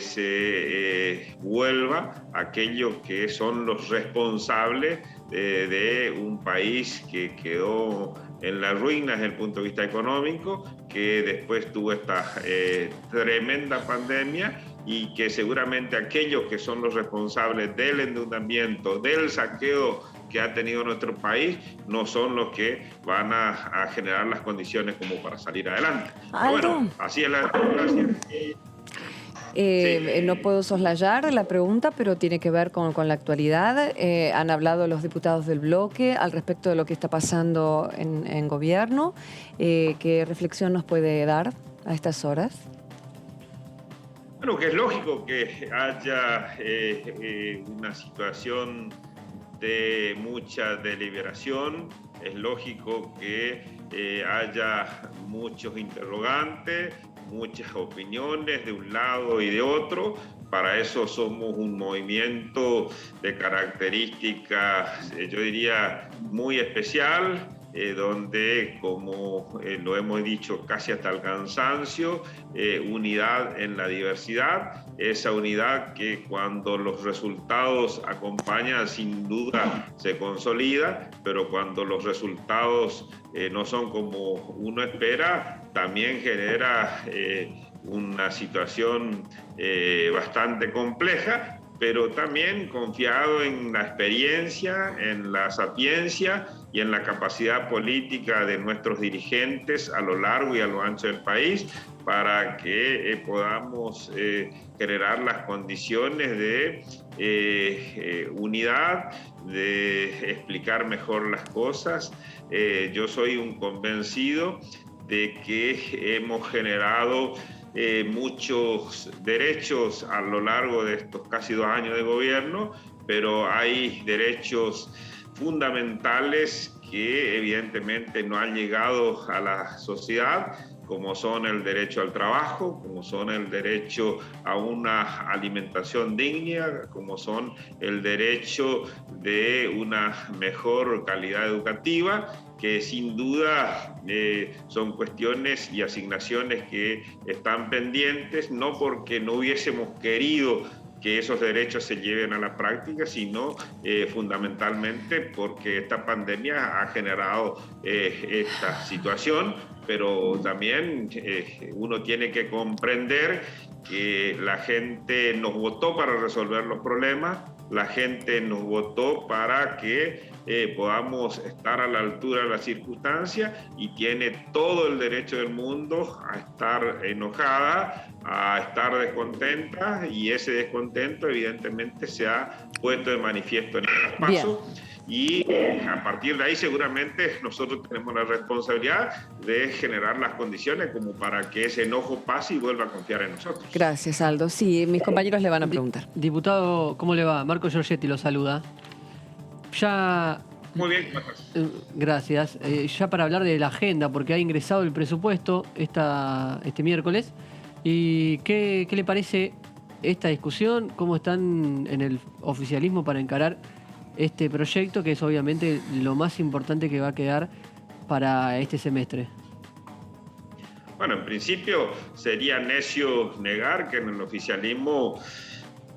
se vuelva aquellos que son los responsables de un país que quedó en la ruina desde el punto de vista económico, que después tuvo esta tremenda pandemia, y que seguramente aquellos que son los responsables del endeudamiento, del saqueo que ha tenido nuestro país, no son los que van a generar las condiciones como para salir adelante. Bueno, así es la democracia.
No puedo soslayar la pregunta, pero tiene que ver con la actualidad. Han hablado los diputados del bloque al respecto de lo que está pasando en gobierno. ¿Qué reflexión nos puede dar a estas horas?
Bueno, que es lógico que haya una situación de mucha deliberación, es lógico que haya muchos interrogantes, muchas opiniones de un lado y de otro. Para eso somos un movimiento de características, yo diría, muy especial, donde, como lo hemos dicho casi hasta el cansancio, unidad en la diversidad, esa unidad que cuando los resultados acompañan sin duda se consolida, pero cuando los resultados no son como uno espera, también genera una situación bastante compleja, pero también confiado en la experiencia, en la sapiencia y en la capacidad política de nuestros dirigentes a lo largo y a lo ancho del país, para que podamos generar las condiciones de unidad, de explicar mejor las cosas. Yo soy un convencido de que hemos generado muchos derechos a lo largo de estos casi 2 años de gobierno, pero hay derechos fundamentales que evidentemente no han llegado a la sociedad, como son el derecho al trabajo, como son el derecho a una alimentación digna, como son el derecho de una mejor calidad educativa, que sin duda son cuestiones y asignaciones que están pendientes, no porque no hubiésemos querido que esos derechos se lleven a la práctica, sino fundamentalmente porque esta pandemia ha generado esta situación, pero también uno tiene que comprender que la gente nos votó para resolver los problemas, la gente nos votó para que podamos estar a la altura de las circunstancias y tiene todo el derecho del mundo a estar enojada, a estar descontenta, y ese descontento evidentemente se ha puesto de manifiesto en el traspaso. Y a partir de ahí seguramente nosotros tenemos la responsabilidad de generar las condiciones como para que ese enojo pase y vuelva a confiar en nosotros.
Gracias, Aldo. Sí, mis compañeros le van a preguntar.
Diputado, ¿cómo le va? Marco Giorgetti lo saluda. Ya...
Muy bien, ¿cómo estás?
Gracias. Ya para hablar de la agenda, porque ha ingresado el presupuesto este miércoles. ¿Y qué le parece esta discusión? ¿Cómo están en el oficialismo para encarar este proyecto, que es obviamente lo más importante que va a quedar para este semestre?
Bueno, en principio sería necio negar que en el oficialismo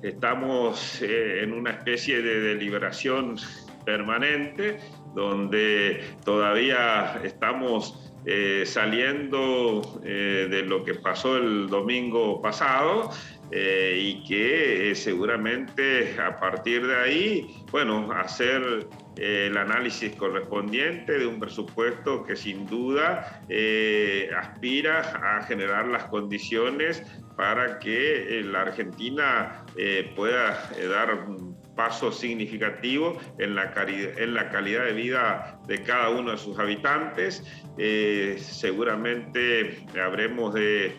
estamos en una especie de deliberación permanente, donde todavía estamos saliendo de lo que pasó el domingo pasado, y que seguramente a partir de ahí, bueno, hacer el análisis correspondiente de un presupuesto que sin duda aspira a generar las condiciones para que la Argentina pueda dar un paso significativo en la calidad de vida de cada uno de sus habitantes. Seguramente habremos de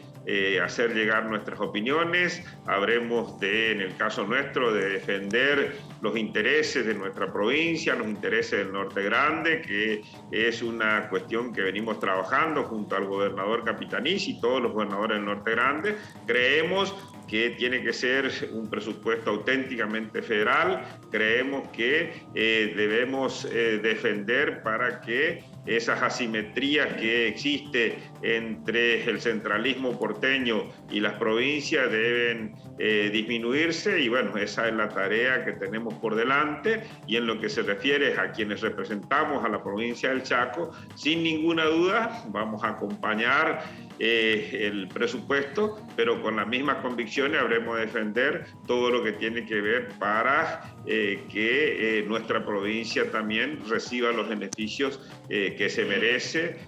hacer llegar nuestras opiniones, habremos de, en el caso nuestro, de defender los intereses de nuestra provincia, los intereses del Norte Grande, que es una cuestión que venimos trabajando junto al gobernador Capitanich y todos los gobernadores del Norte Grande. Creemos que tiene que ser un presupuesto auténticamente federal, creemos que debemos defender para que esas asimetrías que existe entre el centralismo porteño y las provincias deben disminuirse, y bueno, esa es la tarea que tenemos por delante. Y en lo que se refiere a quienes representamos a la provincia del Chaco, sin ninguna duda vamos a acompañar el presupuesto, pero con las mismas convicciones habremos de defender todo lo que tiene que ver para que nuestra provincia también reciba los beneficios que se merece,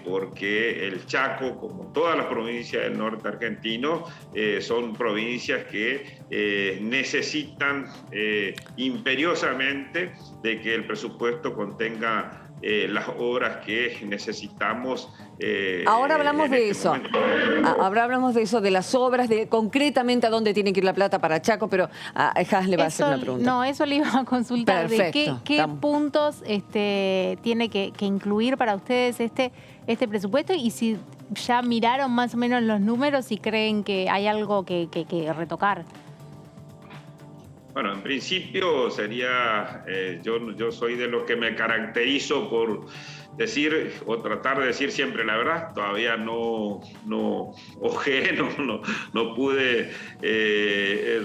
porque el Chaco, como todas las provincias del norte argentino, son provincias que necesitan imperiosamente de que el presupuesto contenga las obras que necesitamos.
Ahora hablamos de eso. Ahora hablamos de eso, de las obras, de concretamente a dónde tiene que ir la plata para Chaco, pero a Jas le va a hacer una pregunta.
No, eso le iba a consultar.
Perfecto.
¿De qué puntos tiene que incluir para ustedes este presupuesto? Y si ya miraron más o menos los números y creen que hay algo que retocar.
Bueno, en principio sería, yo soy de los que me caracterizo por decir o tratar de decir siempre la verdad. Todavía no ojeé, no pude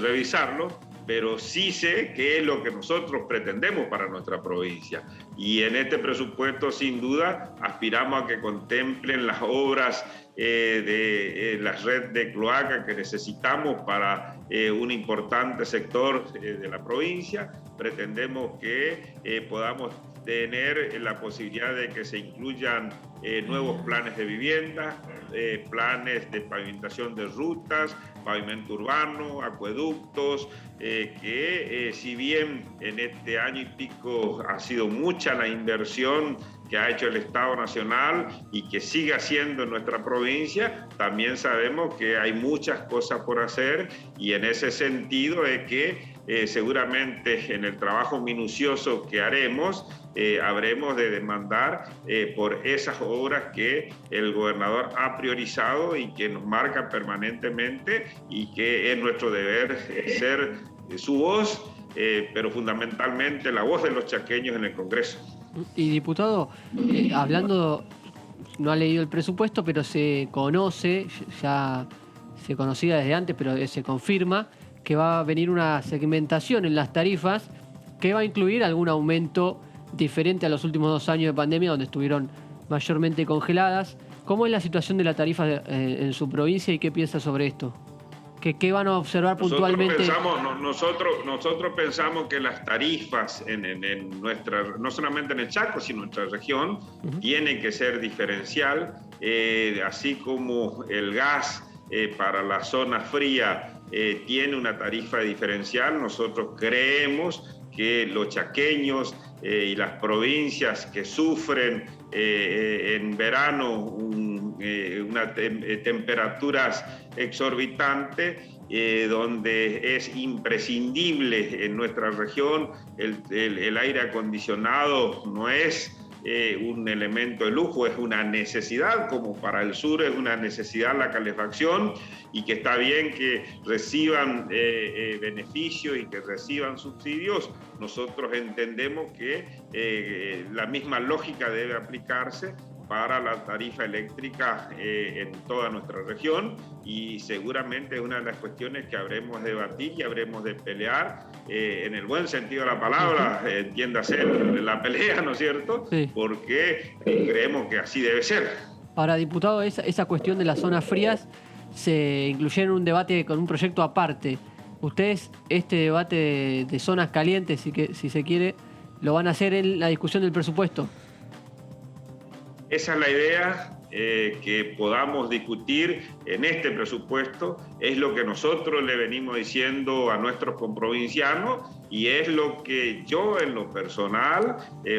revisarlo, pero sí sé qué es lo que nosotros pretendemos para nuestra provincia. Y en este presupuesto, sin duda, aspiramos a que contemplen las obras de la red de cloaca que necesitamos para un importante sector de la provincia. Pretendemos que podamos tener la posibilidad de que se incluyan nuevos planes de vivienda, planes de pavimentación de rutas, pavimento urbano, acueductos, que si bien en este año y pico ha sido mucha la inversión que ha hecho el Estado Nacional y que sigue haciendo en nuestra provincia, también sabemos que hay muchas cosas por hacer, y en ese sentido es que seguramente en el trabajo minucioso que haremos, habremos de demandar por esas obras que el gobernador ha priorizado y que nos marca permanentemente, y que es nuestro deber ser su voz, pero fundamentalmente la voz de los chaqueños en el Congreso.
Y diputado, hablando, no ha leído el presupuesto, pero se conoce, ya se conocía desde antes, pero se confirma que va a venir una segmentación en las tarifas que va a incluir algún aumento diferente a los últimos 2 años de pandemia, donde estuvieron mayormente congeladas. ¿Cómo es la situación de la tarifa en su provincia y qué piensa sobre esto? ¿Qué van a observar puntualmente?
Nosotros pensamos que las tarifas en nuestra, no solamente en el Chaco, sino en nuestra región, tienen que ser diferencial, así como el gas para la zona fría tiene una tarifa diferencial. Nosotros creemos que los chaqueños y las provincias que sufren en verano temperaturas exorbitantes, donde es imprescindible en nuestra región el aire acondicionado, no es un elemento de lujo, es una necesidad, como para el sur es una necesidad la calefacción, y que está bien que reciban beneficios y que reciban subsidios. Nosotros entendemos que la misma lógica debe aplicarse para la tarifa eléctrica en toda nuestra región, y seguramente es una de las cuestiones que habremos de debatir y habremos de pelear en el buen sentido de la palabra, entiéndase la pelea, ¿no es cierto? Sí. Porque creemos que así debe ser.
Ahora, diputado, esa cuestión de las zonas frías se incluyó en un debate con un proyecto aparte. Ustedes este debate de zonas calientes, si se quiere, lo van a hacer en la discusión del presupuesto.
Esa es la idea, que podamos discutir en este presupuesto. Es lo que nosotros le venimos diciendo a nuestros comprovincianos, y es lo que yo en lo personal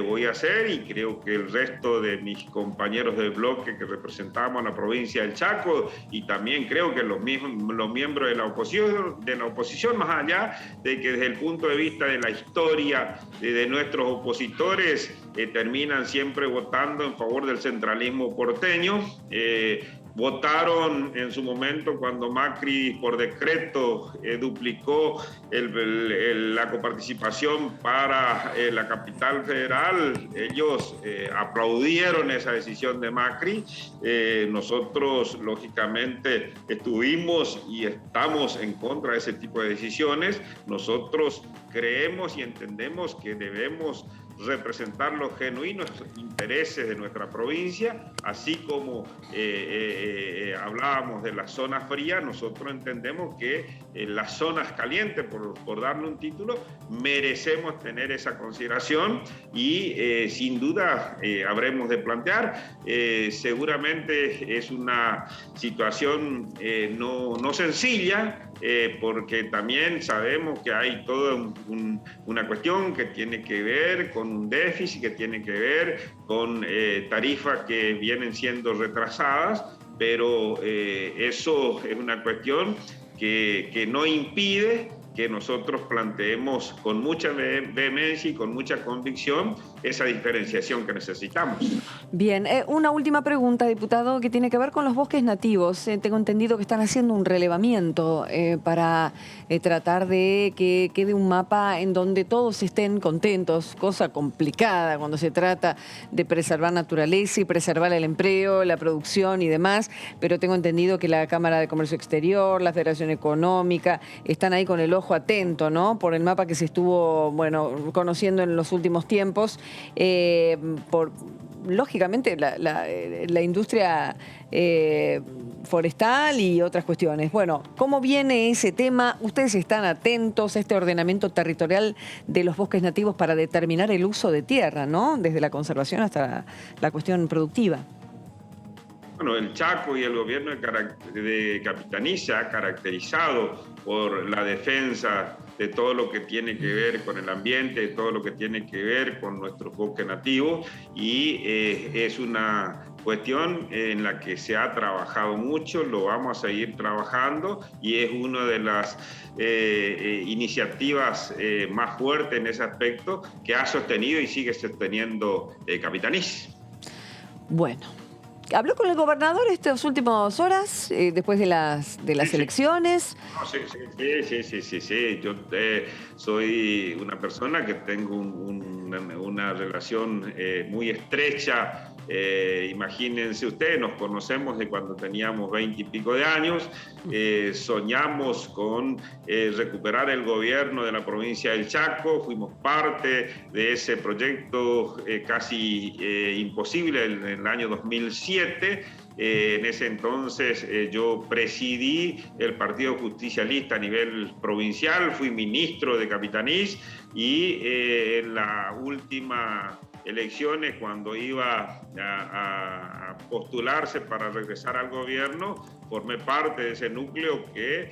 voy a hacer, y creo que el resto de mis compañeros del bloque que representamos a la provincia del Chaco, y también creo que los miembros de la oposición, más allá de que desde el punto de vista de la historia de nuestros opositores terminan siempre votando en favor del centralismo porteño. Votaron en su momento cuando Macri por decreto duplicó la coparticipación para la capital federal. Ellos aplaudieron esa decisión de Macri. Nosotros lógicamente estuvimos y estamos en contra de ese tipo de decisiones. Nosotros creemos y entendemos que debemos representar los genuinos intereses de nuestra provincia, así como hablábamos de las zonas frías. Nosotros entendemos que las zonas calientes, por darle un título, merecemos tener esa consideración, y sin duda habremos de plantear. Seguramente es una situación no sencilla, porque también sabemos que hay toda una cuestión que tiene que ver con un déficit, que tiene que ver con tarifas que vienen siendo retrasadas, pero eso es una cuestión que no impide que nosotros planteemos con mucha vehemencia y con mucha convicción esa diferenciación que necesitamos.
Bien, una última pregunta, diputado, que tiene que ver con los bosques nativos. Tengo entendido que están haciendo un relevamiento para tratar de que quede un mapa en donde todos estén contentos, cosa complicada cuando se trata de preservar naturaleza y preservar el empleo, la producción y demás, pero tengo entendido que la Cámara de Comercio Exterior, la Federación Económica, están ahí con el ojo atento, ¿no? Por el mapa que se estuvo, conociendo en los últimos tiempos, lógicamente la industria forestal y otras cuestiones. Bueno, ¿cómo viene ese tema? ¿Ustedes están atentos a este ordenamiento territorial de los bosques nativos para determinar el uso de tierra, ¿no? Desde la conservación hasta la cuestión productiva.
Bueno, el Chaco y el gobierno de Capitaní se ha caracterizado por la defensa de todo lo que tiene que ver con el ambiente, de todo lo que tiene que ver con nuestros bosques nativos, y es una cuestión en la que se ha trabajado mucho, lo vamos a seguir trabajando y es una de las iniciativas más fuertes en ese aspecto que ha sostenido y sigue sosteniendo Capitanís.
Bueno. ¿Habló con el gobernador estas últimas horas, después de las elecciones?
No, sí. Yo soy una persona que tengo una relación muy estrecha. Imagínense ustedes, nos conocemos de cuando teníamos 20 y pico de años. Soñamos con recuperar el gobierno de la provincia del Chaco. Fuimos parte de ese proyecto casi imposible en el año 2007. En ese entonces yo presidí el Partido Justicialista a nivel provincial, fui ministro de Capitanís y en la última elecciones, cuando iba a postularse para regresar al gobierno, formé parte de ese núcleo que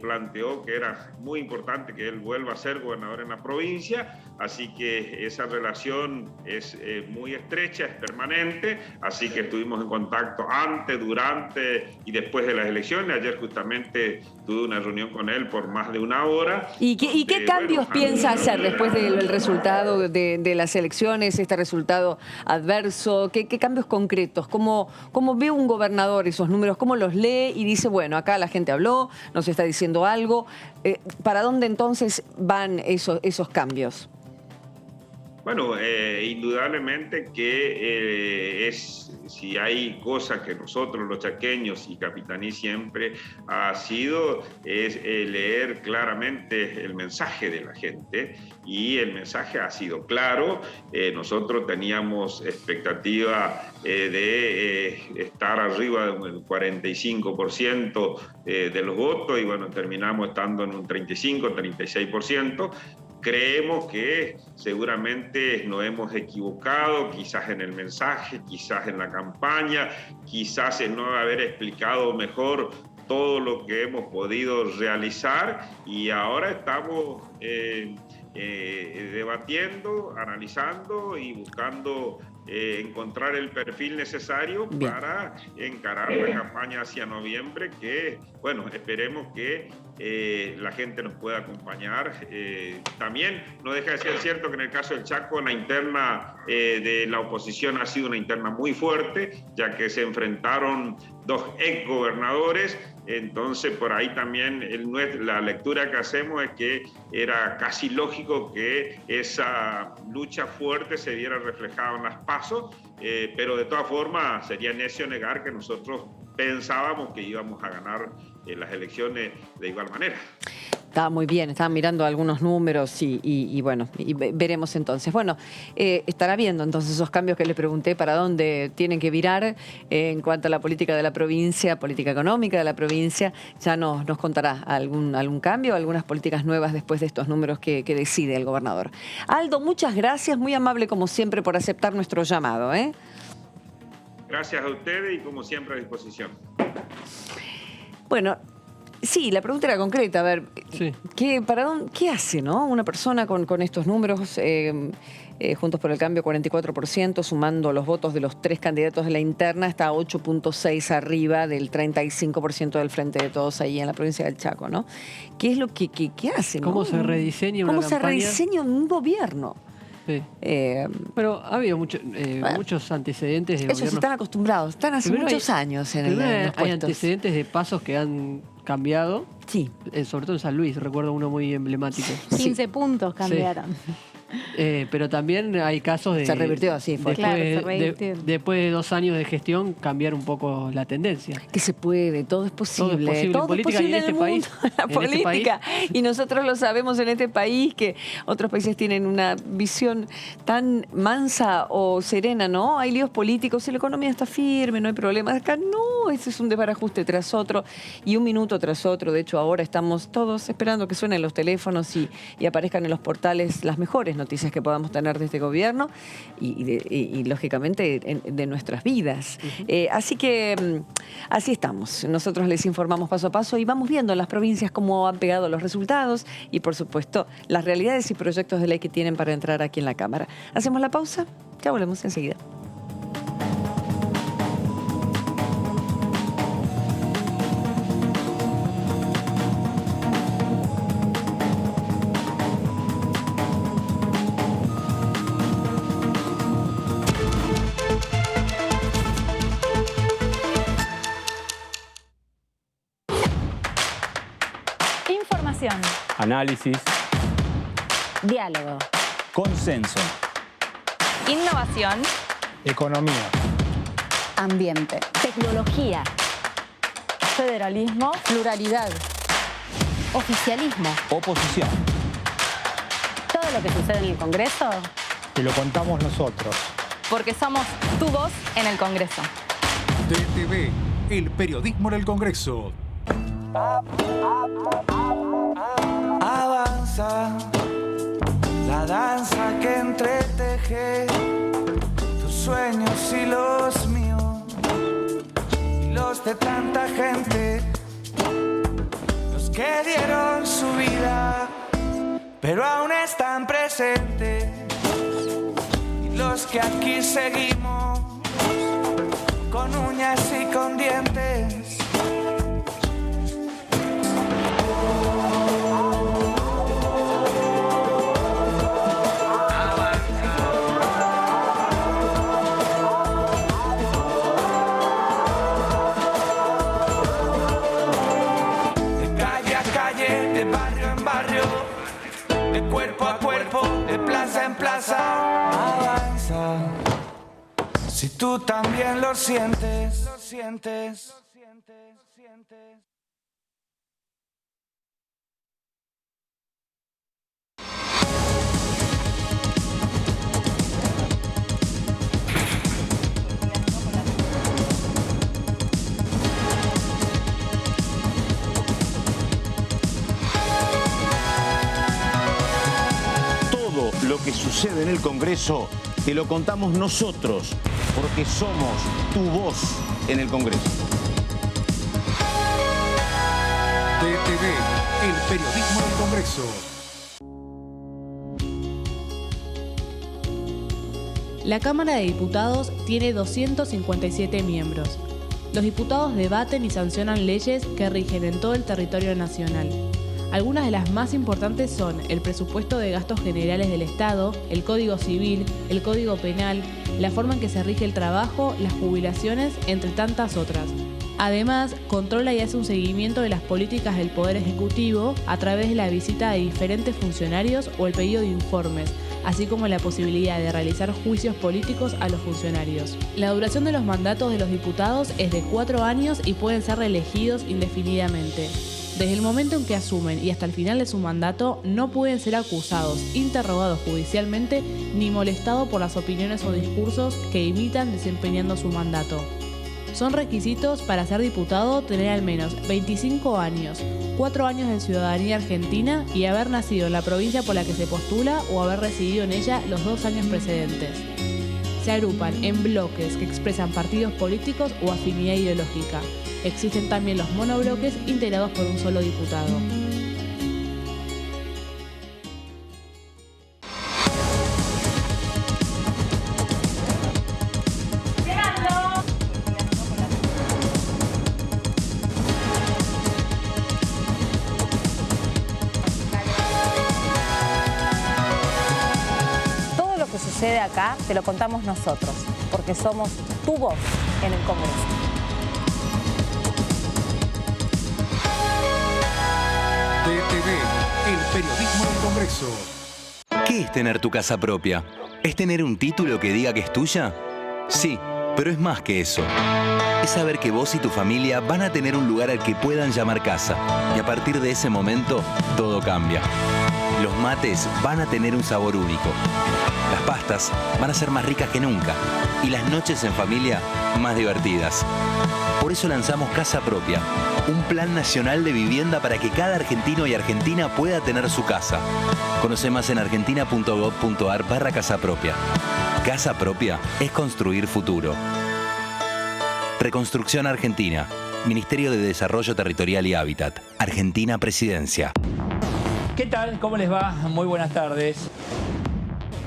planteó que era muy importante que él vuelva a ser gobernador en la provincia, así que esa relación es muy estrecha, es permanente, así que estuvimos en contacto antes, durante y después de las elecciones. Ayer justamente tuve una reunión con él por más de una hora.
¿Y qué cambios piensa hacer después del resultado de las elecciones, este resultado adverso? ¿Qué cambios concretos? ¿Cómo ve un gobernador esos números? ¿Cómo los lee y dice, bueno, acá la gente habló, nos está diciendo algo? ¿Para dónde entonces van esos cambios?
Bueno, indudablemente que si hay cosas que nosotros los chaqueños y Capitaní siempre ha sido, es leer claramente el mensaje de la gente, y el mensaje ha sido claro. Nosotros teníamos expectativa de estar arriba del 45% de los votos y bueno, terminamos estando en un 35-36%. Creemos que seguramente nos hemos equivocado, quizás en el mensaje, quizás en la campaña, quizás en no haber explicado mejor todo lo que hemos podido realizar, y ahora estamos debatiendo, analizando y buscando encontrar el perfil necesario para encarar la campaña hacia noviembre, que, bueno, esperemos que la gente nos pueda acompañar. También no deja de ser cierto que en el caso del Chaco la interna de la oposición ha sido una interna muy fuerte, ya que se enfrentaron dos exgobernadores. Entonces, por ahí también la lectura que hacemos es que era casi lógico que esa lucha fuerte se viera reflejada en las PASO, pero de todas formas sería necio negar que nosotros pensábamos que íbamos a ganar las elecciones de igual manera.
Estaba muy bien, estaban mirando algunos números y bueno, y veremos entonces. Bueno, estará viendo entonces esos cambios que le pregunté para dónde tienen que virar en cuanto a la política de la provincia, política económica de la provincia. Ya nos contará algún cambio, algunas políticas nuevas después de estos números que decide el gobernador. Aldo, muchas gracias, muy amable como siempre por aceptar nuestro llamado.
Gracias a ustedes y como siempre a disposición.
Bueno, sí, la pregunta era concreta. A ver, sí. ¿Qué hace, no? Una persona con estos números, Juntos por el Cambio 44%, sumando los votos de los tres candidatos de la interna, está a 8.6 arriba del 35% del Frente de Todos ahí en la provincia del Chaco, ¿no? ¿Qué es lo que hace?
¿Cómo se rediseña una campaña?
¿Cómo se rediseña un gobierno?
Sí. Pero ha habido muchos antecedentes de
esos
gobiernos.
Están acostumbrados, están hace muchos años en los puestos.
Hay antecedentes de pasos que han cambiado.
Sí.
Sobre todo en San Luis, recuerdo uno muy emblemático.
15 puntos cambiaron.
Sí. Pero también hay casos de...
Se revirtió, sí. Fue.
Después de 2 años de gestión, cambiar un poco la tendencia.
Que se puede, todo es posible.
Todo es posible en este país.
La política. Y nosotros lo sabemos en este país, que otros países tienen una visión tan mansa o serena, ¿no? Hay líos políticos y la economía está firme, no hay problemas. Acá no, ese es un desbarajuste tras otro y un minuto tras otro. De hecho, ahora estamos todos esperando que suenen los teléfonos y aparezcan en los portales las mejores noticias que podamos tener de este gobierno y lógicamente de nuestras vidas. Así que así estamos. Nosotros les informamos paso a paso y vamos viendo en las provincias cómo han pegado los resultados y, por supuesto, las realidades y proyectos de ley que tienen para entrar aquí en la Cámara. Hacemos la pausa, ya volvemos enseguida.
análisis,
diálogo,
consenso,
innovación,
economía,
ambiente, tecnología, federalismo, pluralidad, oficialismo,
oposición.
Todo lo que sucede en el Congreso,
te lo contamos nosotros.
porque somos tu voz en el Congreso.
DTV, el periodismo en el Congreso.
Avanza la danza que entreteje tus sueños y los míos y los de tanta gente, los que dieron su vida pero aún están presentes, y los que aquí seguimos con uñas y con dientes. Cuerpo a cuerpo, de plaza en plaza, avanza. Si tú también lo sientes, lo sientes, lo sientes, lo sientes.
Lo que sucede en el Congreso te lo contamos nosotros, porque somos tu voz en el Congreso.
DTV, el periodismo del Congreso.
La Cámara de Diputados tiene 257 miembros. Los diputados debaten y sancionan leyes que rigen en todo el territorio nacional. Algunas de las más importantes son el presupuesto de gastos generales del Estado, el Código Civil, el Código Penal, la forma en que se rige el trabajo, las jubilaciones, entre tantas otras. Además, controla y hace un seguimiento de las políticas del Poder Ejecutivo a través de la visita de diferentes funcionarios o el pedido de informes, así como la posibilidad de realizar juicios políticos a los funcionarios. La duración de los mandatos de los diputados es de 4 años y pueden ser reelegidos indefinidamente. Desde el momento en que asumen y hasta el final de su mandato, no pueden ser acusados, interrogados judicialmente, ni molestados por las opiniones o discursos que imitan desempeñando su mandato. Son requisitos para ser diputado tener al menos 25 años, 4 años de ciudadanía argentina y haber nacido en la provincia por la que se postula o haber residido en ella los 2 años precedentes. Se agrupan en bloques que expresan partidos políticos o afinidad ideológica. Existen también los monobloques integrados por un solo diputado.
Todo lo que sucede acá te lo contamos nosotros, porque somos tu voz en el Congreso.
DTV, el periodismo del Congreso.
¿Qué es tener tu casa propia? ¿Es tener un título que diga que es tuya? Sí, pero es más que eso. Es saber que vos y tu familia van a tener un lugar al que puedan llamar casa. Y a partir de ese momento, todo cambia. Los mates van a tener un sabor único. Las pastas van a ser más ricas que nunca. Y las noches en familia, más divertidas. Por eso lanzamos Casa Propia, un plan nacional de vivienda para que cada argentino y argentina pueda tener su casa. Conoce más en argentina.gov.ar/Casa Propia. Casa Propia es construir futuro. Reconstrucción Argentina. Ministerio de Desarrollo Territorial y Hábitat. Argentina Presidencia.
¿Qué tal? ¿Cómo les va? Muy buenas tardes.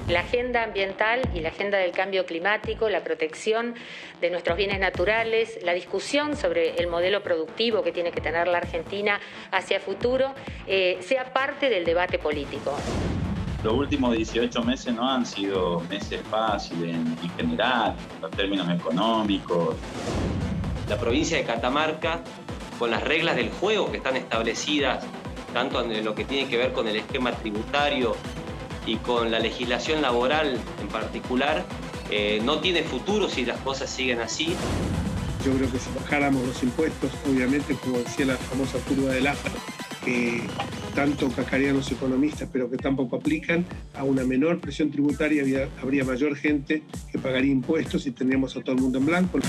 La agenda ambiental y la agenda del cambio climático, la protección de nuestros bienes naturales, la discusión sobre el modelo productivo que tiene que tener la Argentina hacia futuro, sea parte del debate político.
Los últimos 18 meses no han sido meses fáciles en general, en términos económicos.
La provincia de Catamarca, con las reglas del juego que están establecidas tanto en lo que tiene que ver con el esquema tributario y con la legislación laboral en particular, no tiene futuro si las cosas siguen así.
Yo creo que si bajáramos los impuestos, obviamente, como decía la famosa curva de Laffer, que tanto cacarean los economistas, pero que tampoco aplican, a una menor presión tributaria habría mayor gente que pagaría impuestos y tendríamos a todo el mundo en blanco.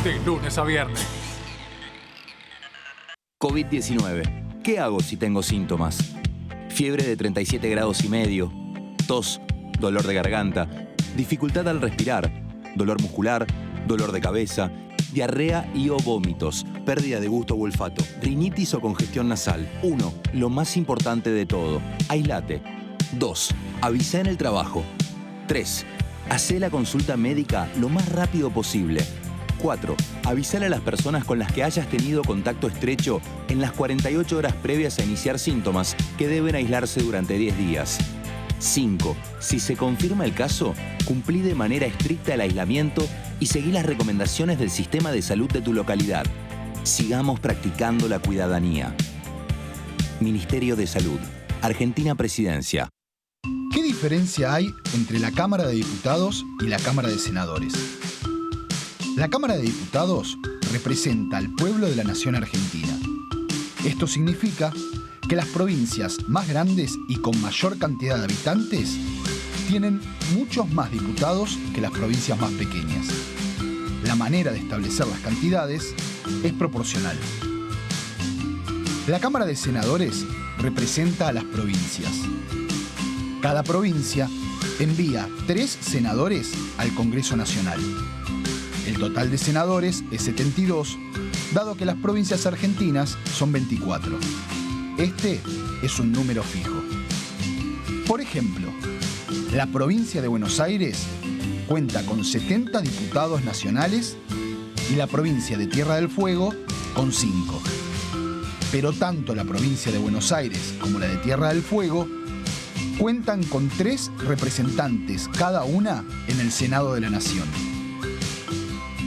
De lunes a viernes.
COVID-19. ¿Qué hago si tengo síntomas? Fiebre de 37 grados y medio, tos, dolor de garganta, dificultad al respirar, dolor muscular, dolor de cabeza, diarrea y o vómitos, pérdida de gusto o olfato, rinitis o congestión nasal. 1. Lo más importante de todo, aislate. 2. Avisa en el trabajo. 3. Hacé la consulta médica lo más rápido posible. 4. Avisar a las personas con las que hayas tenido contacto estrecho en las 48 horas previas a iniciar síntomas que deben aislarse durante 10 días. 5. Si se confirma el caso, cumplí de manera estricta el aislamiento y seguí las recomendaciones del sistema de salud de tu localidad. Sigamos practicando la cuidadanía. Ministerio de Salud. Argentina Presidencia.
¿Qué diferencia hay entre la Cámara de Diputados y la Cámara de Senadores? La Cámara de Diputados representa al pueblo de la nación argentina. Esto significa que las provincias más grandes y con mayor cantidad de habitantes tienen muchos más diputados que las provincias más pequeñas. La manera de establecer las cantidades es proporcional. La Cámara de Senadores representa a las provincias. Cada provincia envía 3 senadores al Congreso Nacional. El total de senadores es 72, dado que las provincias argentinas son 24. Este es un número fijo. Por ejemplo, la provincia de Buenos Aires cuenta con 70 diputados nacionales y la provincia de Tierra del Fuego con 5. Pero tanto la provincia de Buenos Aires como la de Tierra del Fuego cuentan con 3 representantes cada una en el Senado de la Nación.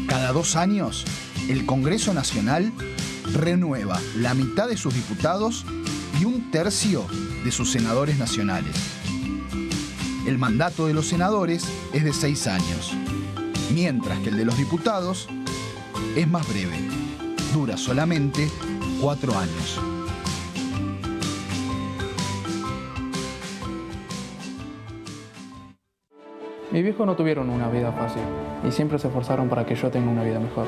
Cada 2 años, el Congreso Nacional renueva la mitad de sus diputados y 1/3 de sus senadores nacionales. El mandato de los senadores es de 6 años, mientras que el de los diputados es más breve, dura solamente 4 años.
Mis viejos no tuvieron una vida fácil y siempre se esforzaron para que yo tenga una vida mejor.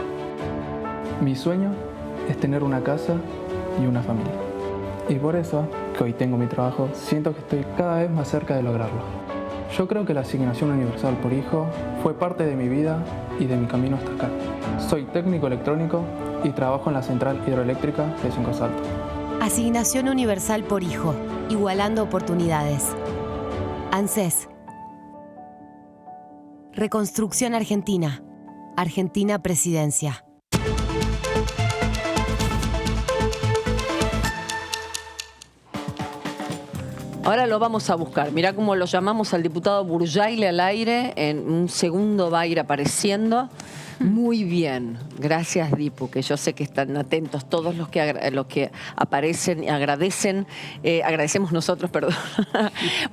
Mi sueño es tener una casa y una familia. Y por eso, que hoy tengo mi trabajo, siento que estoy cada vez más cerca de lograrlo. Yo creo que la asignación universal por hijo fue parte de mi vida y de mi camino hasta acá. Soy técnico electrónico y trabajo en la central hidroeléctrica de Cinco Saltos.
Asignación universal por hijo, igualando oportunidades. ANSES. Reconstrucción Argentina. Argentina Presidencia.
Ahora lo vamos a buscar. Mirá cómo lo llamamos al diputado Burjaile al aire. En un segundo va a ir apareciendo. Muy bien. Gracias, Dipu, que yo sé que están atentos todos los que aparecen y agradecen. Agradecemos nosotros, perdón.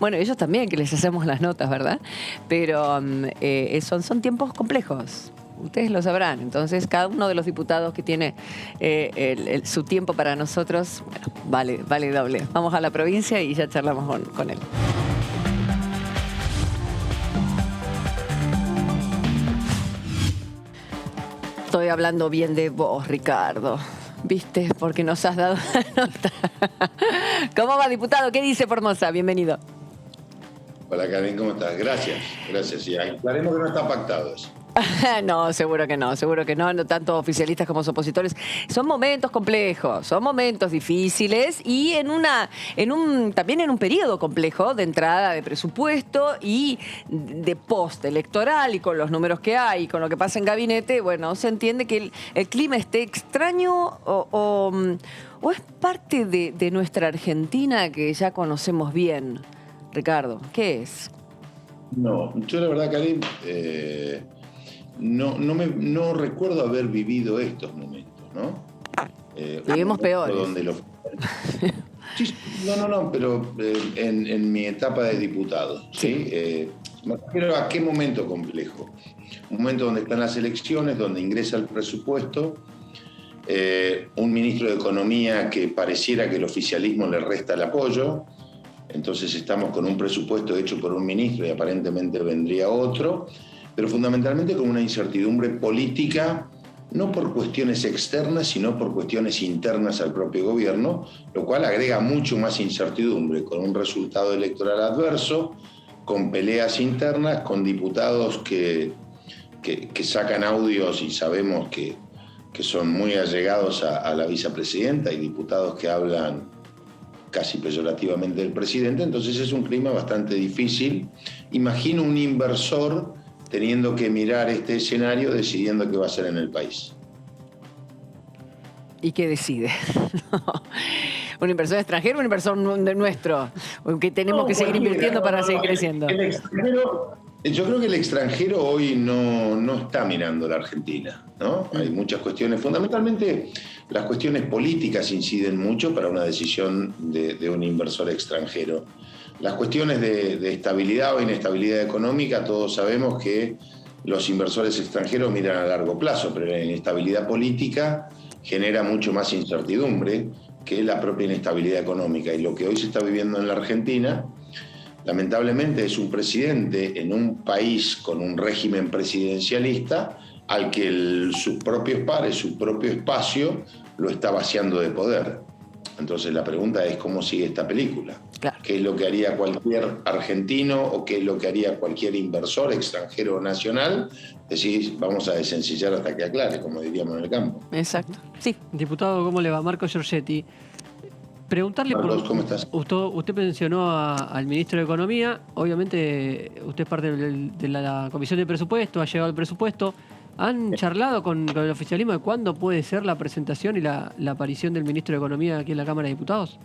Bueno, ellos también, que les hacemos las notas, ¿verdad? Pero son tiempos complejos. Ustedes lo sabrán. Entonces, cada uno de los diputados que tiene su tiempo para nosotros, bueno, vale doble. Vamos a la provincia y ya charlamos con él. Estoy hablando bien de vos, Ricardo. ¿Viste? Porque nos has dado la nota. ¿Cómo va, diputado? ¿Qué dice Formosa? Bienvenido.
Hola, Karen, ¿cómo estás? Gracias. Y aclaremos que no está pactado eso.
No, seguro que no, tanto oficialistas como opositores. Son momentos complejos, son momentos difíciles y también en un periodo complejo de entrada de presupuesto y de post-electoral, y con los números que hay, con lo que pasa en gabinete, bueno, se entiende que el clima esté extraño o es parte de nuestra Argentina que ya conocemos bien. Ricardo, ¿qué es?
No, yo la verdad, Karen, no recuerdo haber vivido estos momentos, ¿no?
Vivimos peores.
Sí, no, pero en mi etapa de diputado, ¿sí? Me refiero a qué momento complejo. Un momento donde están las elecciones, donde ingresa el presupuesto, un ministro de Economía que pareciera que el oficialismo le resta el apoyo, entonces estamos con un presupuesto hecho por un ministro y aparentemente vendría otro, pero fundamentalmente con una incertidumbre política, no por cuestiones externas, sino por cuestiones internas al propio gobierno, lo cual agrega mucho más incertidumbre, con un resultado electoral adverso, con peleas internas, con diputados que sacan audios y sabemos que son muy allegados a la vicepresidenta, y diputados que hablan casi peyorativamente del presidente. Entonces es un clima bastante difícil. Imagino un inversor teniendo que mirar este escenario, decidiendo qué va a hacer en el país.
¿Y qué decide? ¿Un inversor extranjero o un inversor nuestro? ¿Que tenemos que seguir invirtiendo para seguir creciendo?
El extranjero, yo creo que el extranjero hoy no está mirando la Argentina, ¿no? Hay muchas cuestiones, fundamentalmente las cuestiones políticas inciden mucho para una decisión de un inversor extranjero. Las cuestiones de estabilidad o inestabilidad económica, todos sabemos que los inversores extranjeros miran a largo plazo, pero la inestabilidad política genera mucho más incertidumbre que la propia inestabilidad económica. Y lo que hoy se está viviendo en la Argentina, lamentablemente, es un presidente en un país con un régimen presidencialista al que sus propios pares, su propio espacio, lo está vaciando de poder. Entonces la pregunta es cómo sigue esta película.
Claro.
¿Qué es lo que haría cualquier argentino o qué es lo que haría cualquier inversor extranjero o nacional? Decís, vamos a desencillar hasta que aclare, como diríamos en el campo.
Exacto. Sí.
Diputado, ¿cómo le va? Marco Giorgetti. Preguntarle
Marcos, ¿cómo estás?
Usted mencionó al ministro de Economía. Obviamente, usted es parte de la Comisión de Presupuesto, ha llegado el presupuesto. ¿Han charlado con el oficialismo de cuándo puede ser la presentación y la aparición del ministro de Economía aquí en la Cámara de Diputados?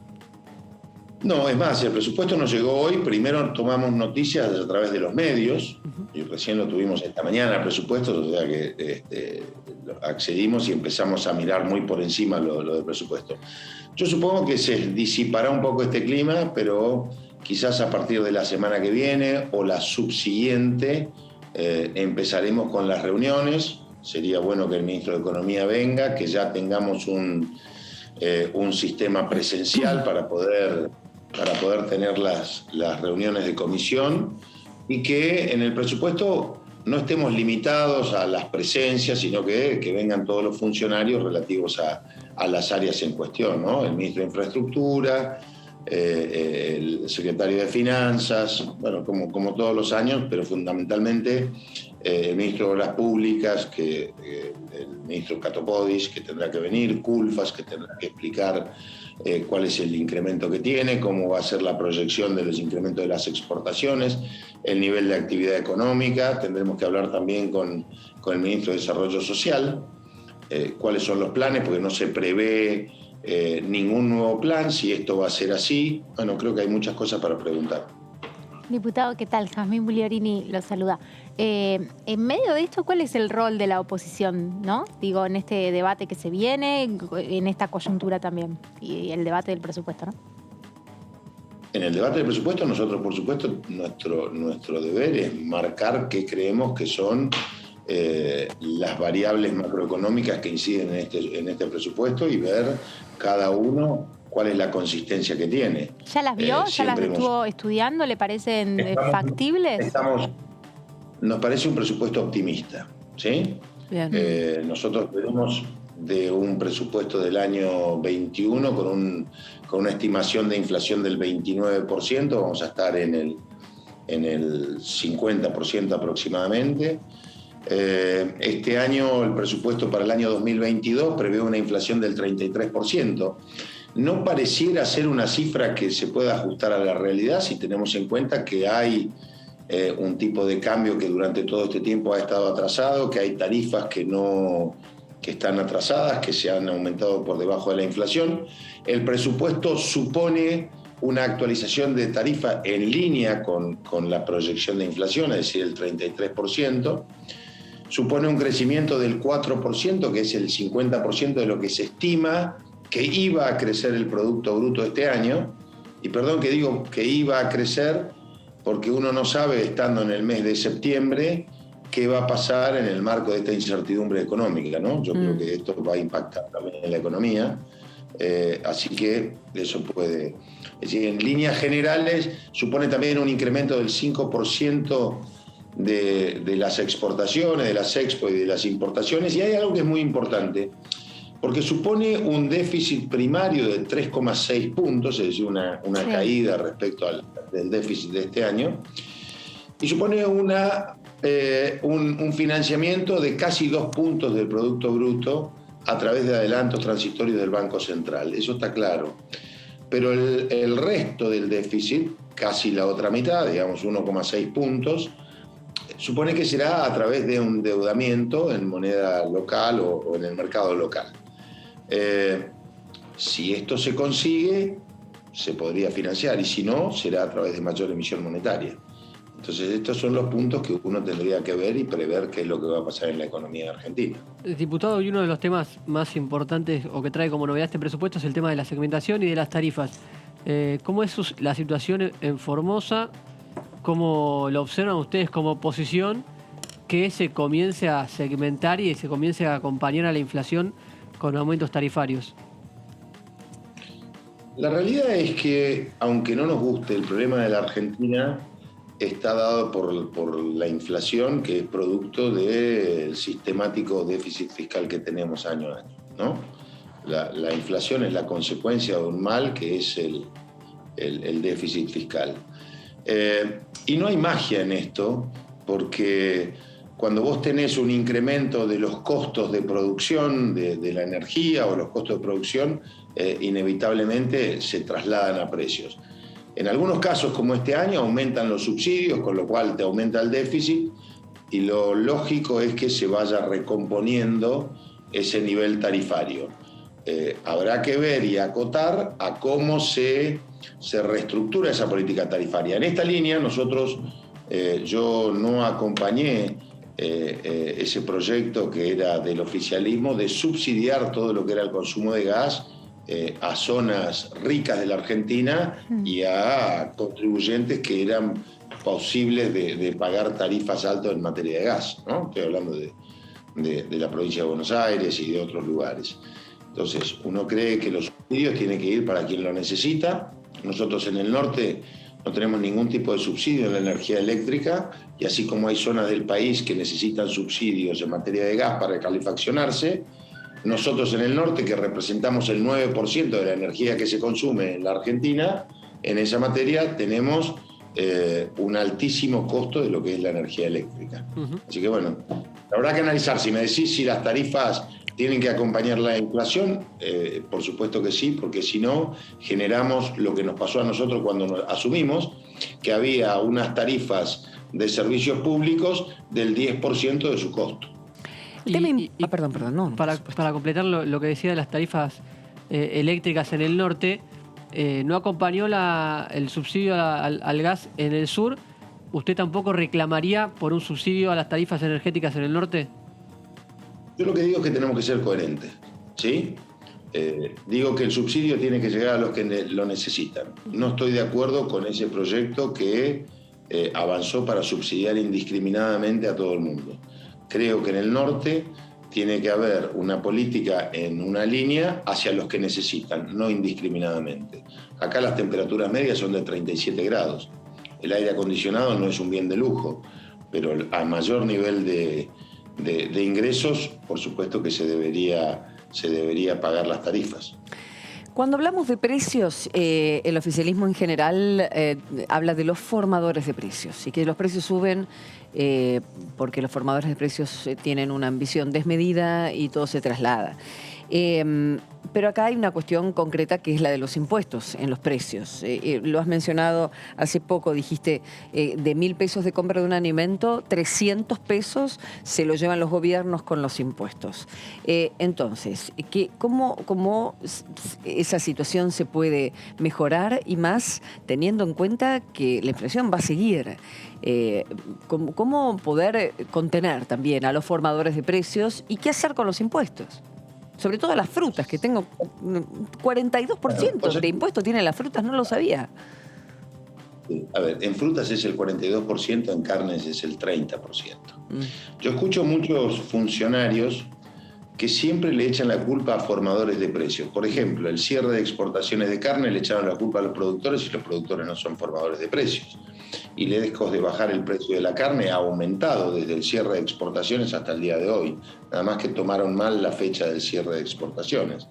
No, es más, el presupuesto nos llegó hoy. Primero tomamos noticias a través de los medios, y recién lo tuvimos esta mañana, el presupuesto, o sea que accedimos y empezamos a mirar muy por encima lo del presupuesto. Yo supongo que se disipará un poco este clima, pero quizás a partir de la semana que viene o la subsiguiente empezaremos con las reuniones. Sería bueno que el ministro de Economía venga, que ya tengamos un sistema presencial para poder tener las reuniones de comisión, y que en el presupuesto no estemos limitados a las presencias, sino que vengan todos los funcionarios relativos a las áreas en cuestión, ¿no? El ministro de Infraestructura, el secretario de Finanzas, bueno, como todos los años, pero fundamentalmente el ministro de Obras Públicas, el ministro Catopodis, que tendrá que venir, Culfas, que tendrá que explicar cuál es el incremento que tiene, cómo va a ser la proyección de los incrementos de las exportaciones, el nivel de actividad económica. Tendremos que hablar también con el ministro de Desarrollo Social, cuáles son los planes, porque no se prevé ningún nuevo plan, si esto va a ser así. Bueno, creo que hay muchas cosas para preguntar.
Diputado, ¿qué tal? Jazmín Bugliorini lo saluda. En medio de esto, ¿cuál es el rol de la oposición, no? Digo, en este debate que se viene, en esta coyuntura también, y el debate del presupuesto, ¿no?
En el debate del presupuesto, nosotros, por supuesto, nuestro deber es marcar qué creemos que son las variables macroeconómicas que inciden en este presupuesto, y ver cada uno cuál es la consistencia que tiene.
¿Ya las vio? ¿Ya las estuvo estudiando? ¿Le parecen factibles?
Nos parece un presupuesto optimista, ¿sí? Bien. Nosotros venimos de un presupuesto del año 21 con una estimación de inflación del 29%, vamos a estar en el 50% aproximadamente. Este año, el presupuesto para el año 2022 prevé una inflación del 33%. No pareciera ser una cifra que se pueda ajustar a la realidad si tenemos en cuenta que hay un tipo de cambio que durante todo este tiempo ha estado atrasado, que hay tarifas que están atrasadas, que se han aumentado por debajo de la inflación. El presupuesto supone una actualización de tarifa en línea con la proyección de inflación, es decir, el 33%. supone un crecimiento del 4%, que es el 50% de lo que se estima que iba a crecer el Producto Bruto este año. Y perdón que digo que iba a crecer porque uno no sabe, estando en el mes de septiembre, qué va a pasar en el marco de esta incertidumbre económica, ¿no? Yo creo que esto va a impactar también en la economía. Así que eso puede... Es decir, en líneas generales supone también un incremento del 5% de las exportaciones, de las expo y de las importaciones. Y hay algo que es muy importante, porque supone un déficit primario de 3,6 puntos, es decir, una caída respecto del déficit de este año, y supone un financiamiento de casi 2 puntos del Producto Bruto a través de adelantos transitorios del Banco Central. Eso está claro. Pero el resto del déficit, casi la otra mitad, digamos 1,6 puntos, supone que será a través de un endeudamiento en moneda local o en el mercado local. Si esto se consigue, se podría financiar, y si no, será a través de mayor emisión monetaria. Entonces, estos son los puntos que uno tendría que ver y prever qué es lo que va a pasar en la economía argentina.
Diputado, y uno de los temas más importantes o que trae como novedad este presupuesto es el tema de la segmentación y de las tarifas. ¿Cómo es la situación en Formosa? ¿Cómo lo observan ustedes como oposición que se comience a segmentar y se comience a acompañar a la inflación con aumentos tarifarios?
La realidad es que, aunque no nos guste, el problema de la Argentina está dado por la inflación, que es producto del sistemático déficit fiscal que tenemos año a año, ¿no? La inflación es la consecuencia de un mal que es el déficit fiscal. Y no hay magia en esto, porque cuando vos tenés un incremento de los costos de producción de la energía o los costos de producción, inevitablemente se trasladan a precios. En algunos casos, como este año, aumentan los subsidios, con lo cual te aumenta el déficit, y lo lógico es que se vaya recomponiendo ese nivel tarifario. Habrá que ver y acotar a cómo se reestructura esa política tarifaria. En esta línea, nosotros, yo no acompañé ese proyecto que era del oficialismo de subsidiar todo lo que era el consumo de gas a zonas ricas de la Argentina y a contribuyentes que eran posibles de pagar tarifas altas en materia de gas, ¿no? Estoy hablando de la provincia de Buenos Aires y de otros lugares. Entonces, uno cree que los subsidios tienen que ir para quien lo necesita. Nosotros en el norte no tenemos ningún tipo de subsidio en la energía eléctrica, y así como hay zonas del país que necesitan subsidios en materia de gas para calefaccionarse, nosotros en el norte, que representamos el 9% de la energía que se consume en la Argentina, en esa materia tenemos un altísimo costo de lo que es la energía eléctrica. Así que bueno, habrá que analizar. Si me decís si las tarifas tienen que acompañar la inflación, por supuesto que sí, porque si no, generamos lo que nos pasó a nosotros cuando nos asumimos, que había unas tarifas de servicios públicos del 10% de su costo.
Perdón, no.
Para completar lo que decía de las tarifas eléctricas en el norte, ¿no acompañó el subsidio al gas en el sur? ¿Usted tampoco reclamaría por un subsidio a las tarifas energéticas en el norte?
Yo lo que digo es que tenemos que ser coherentes, ¿sí? Digo que el subsidio tiene que llegar a los que lo necesitan. No estoy de acuerdo con ese proyecto que avanzó para subsidiar indiscriminadamente a todo el mundo. Creo que en el norte tiene que haber una política en una línea hacia los que necesitan, no indiscriminadamente. Acá las temperaturas medias son de 37 grados. El aire acondicionado no es un bien de lujo, pero a mayor nivel de ingresos, por supuesto que se debería pagar las tarifas.
Cuando hablamos de precios, el oficialismo en general habla de los formadores de precios y que los precios suben porque los formadores de precios tienen una ambición desmedida y todo se traslada. Pero acá hay una cuestión concreta que es la de los impuestos en los precios. Lo has mencionado hace poco, dijiste, de 1.000 pesos de compra de un alimento, 300 pesos se lo llevan los gobiernos con los impuestos. Entonces, ¿cómo esa situación se puede mejorar y más teniendo en cuenta que la inflación va a seguir? ¿Cómo poder contener también a los formadores de precios y qué hacer con los impuestos? Sobre todo las frutas, que tengo 42% de impuesto tienen las frutas, no lo sabía.
A ver, en frutas es el 42%, en carnes es el 30%. Yo escucho muchos funcionarios que siempre le echan la culpa a formadores de precios. Por ejemplo, el cierre de exportaciones de carne le echaron la culpa a los productores y los productores no son formadores de precios. Y lejos de bajar el precio de la carne ha aumentado desde el cierre de exportaciones hasta el día de hoy. Nada más que tomaron mal la fecha del cierre de exportaciones.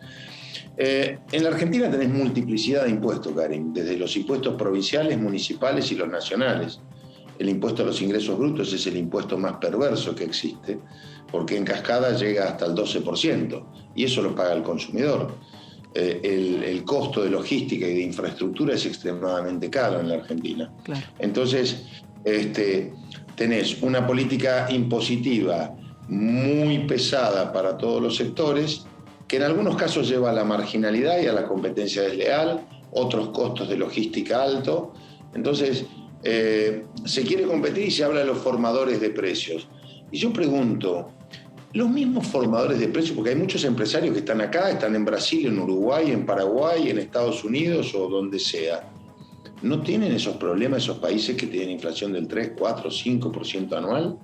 En la Argentina tenés multiplicidad de impuestos, Karin, desde los impuestos provinciales, municipales y los nacionales. El impuesto a los ingresos brutos es el impuesto más perverso que existe, porque en cascada llega hasta el 12%, y eso lo paga el consumidor. El costo de logística y de infraestructura es extremadamente caro en la Argentina. Claro. Entonces, tenés una política impositiva muy pesada para todos los sectores, que en algunos casos lleva a la marginalidad y a la competencia desleal, otros costos de logística alto. Entonces, se quiere competir y se habla de los formadores de precios. Y yo pregunto, los mismos formadores de precios, porque hay muchos empresarios que están acá, están en Brasil, en Uruguay, en Paraguay, en Estados Unidos o donde sea, ¿no tienen esos problemas esos países que tienen inflación del 3, 4, 5% anual?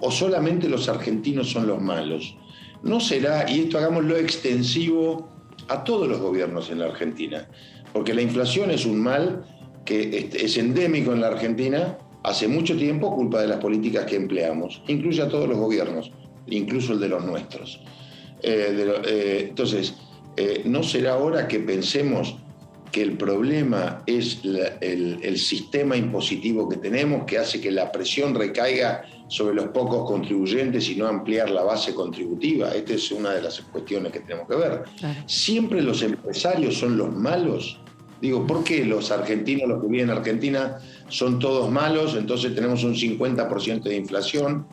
¿O solamente los argentinos son los malos? ¿No será, y esto hagámoslo extensivo a todos los gobiernos en la Argentina? Porque la inflación es un mal que es endémico en la Argentina hace mucho tiempo, culpa de las políticas que empleamos. Incluye a todos los gobiernos, incluso el de los nuestros. Entonces, ¿no será ahora que pensemos que el problema es el sistema impositivo que tenemos, que hace que la presión recaiga sobre los pocos contribuyentes y no ampliar la base contributiva? Esta es una de las cuestiones que tenemos que ver. Claro. ¿Siempre los empresarios son los malos? Digo, ¿por qué los argentinos, los que viven en Argentina, son todos malos? Entonces tenemos un 50% de inflación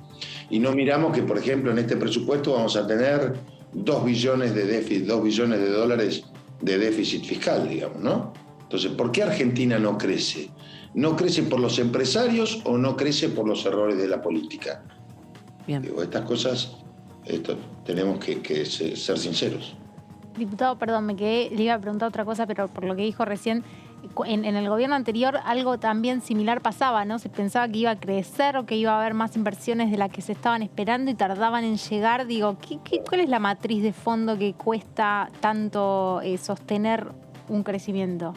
y no miramos que, por ejemplo, en este presupuesto vamos a tener 2 billones de déficit, 2 billones de dólares de déficit fiscal, digamos, ¿no? Entonces, ¿por qué Argentina no crece? ¿No crece por los empresarios o no crece por los errores de la política? Bien. Digo, estas cosas, tenemos que ser sinceros.
Diputado, perdón, le iba a preguntar otra cosa, pero por lo que dijo recién, en el gobierno anterior algo también similar pasaba, ¿no? Se pensaba que iba a crecer o que iba a haber más inversiones de las que se estaban esperando y tardaban en llegar. Digo, ¿cuál es la matriz de fondo que cuesta tanto sostener un crecimiento?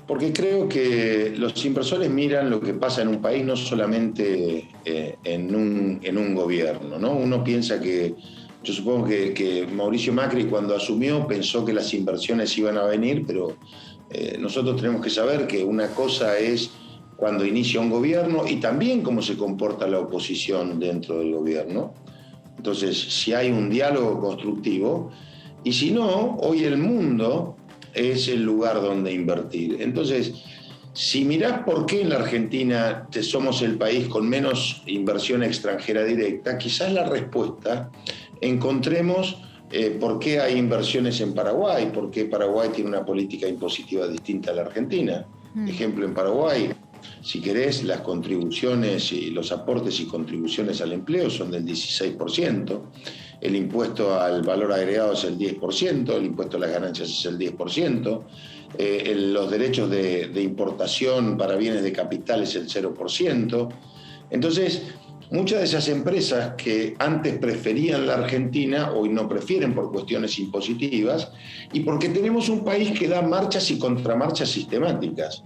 Porque creo que los inversores miran lo que pasa en un país, no solamente en un gobierno, ¿no? Uno piensa que, yo supongo que Mauricio Macri cuando asumió pensó que las inversiones iban a venir, pero nosotros tenemos que saber que una cosa es cuando inicia un gobierno y también cómo se comporta la oposición dentro del gobierno. Entonces, si hay un diálogo constructivo, y si no, hoy el mundo es el lugar donde invertir. Entonces, si mirás por qué en la Argentina somos el país con menos inversión extranjera directa, quizás la respuesta encontremos por qué hay inversiones en Paraguay, por qué Paraguay tiene una política impositiva distinta a la Argentina. Ejemplo, en Paraguay, si querés, las contribuciones y los aportes y contribuciones al empleo son del 16%, el impuesto al valor agregado es el 10%, el impuesto a las ganancias es el 10%, los derechos de importación para bienes de capital es el 0%. Entonces, muchas de esas empresas que antes preferían la Argentina, hoy no prefieren por cuestiones impositivas y porque tenemos un país que da marchas y contramarchas sistemáticas.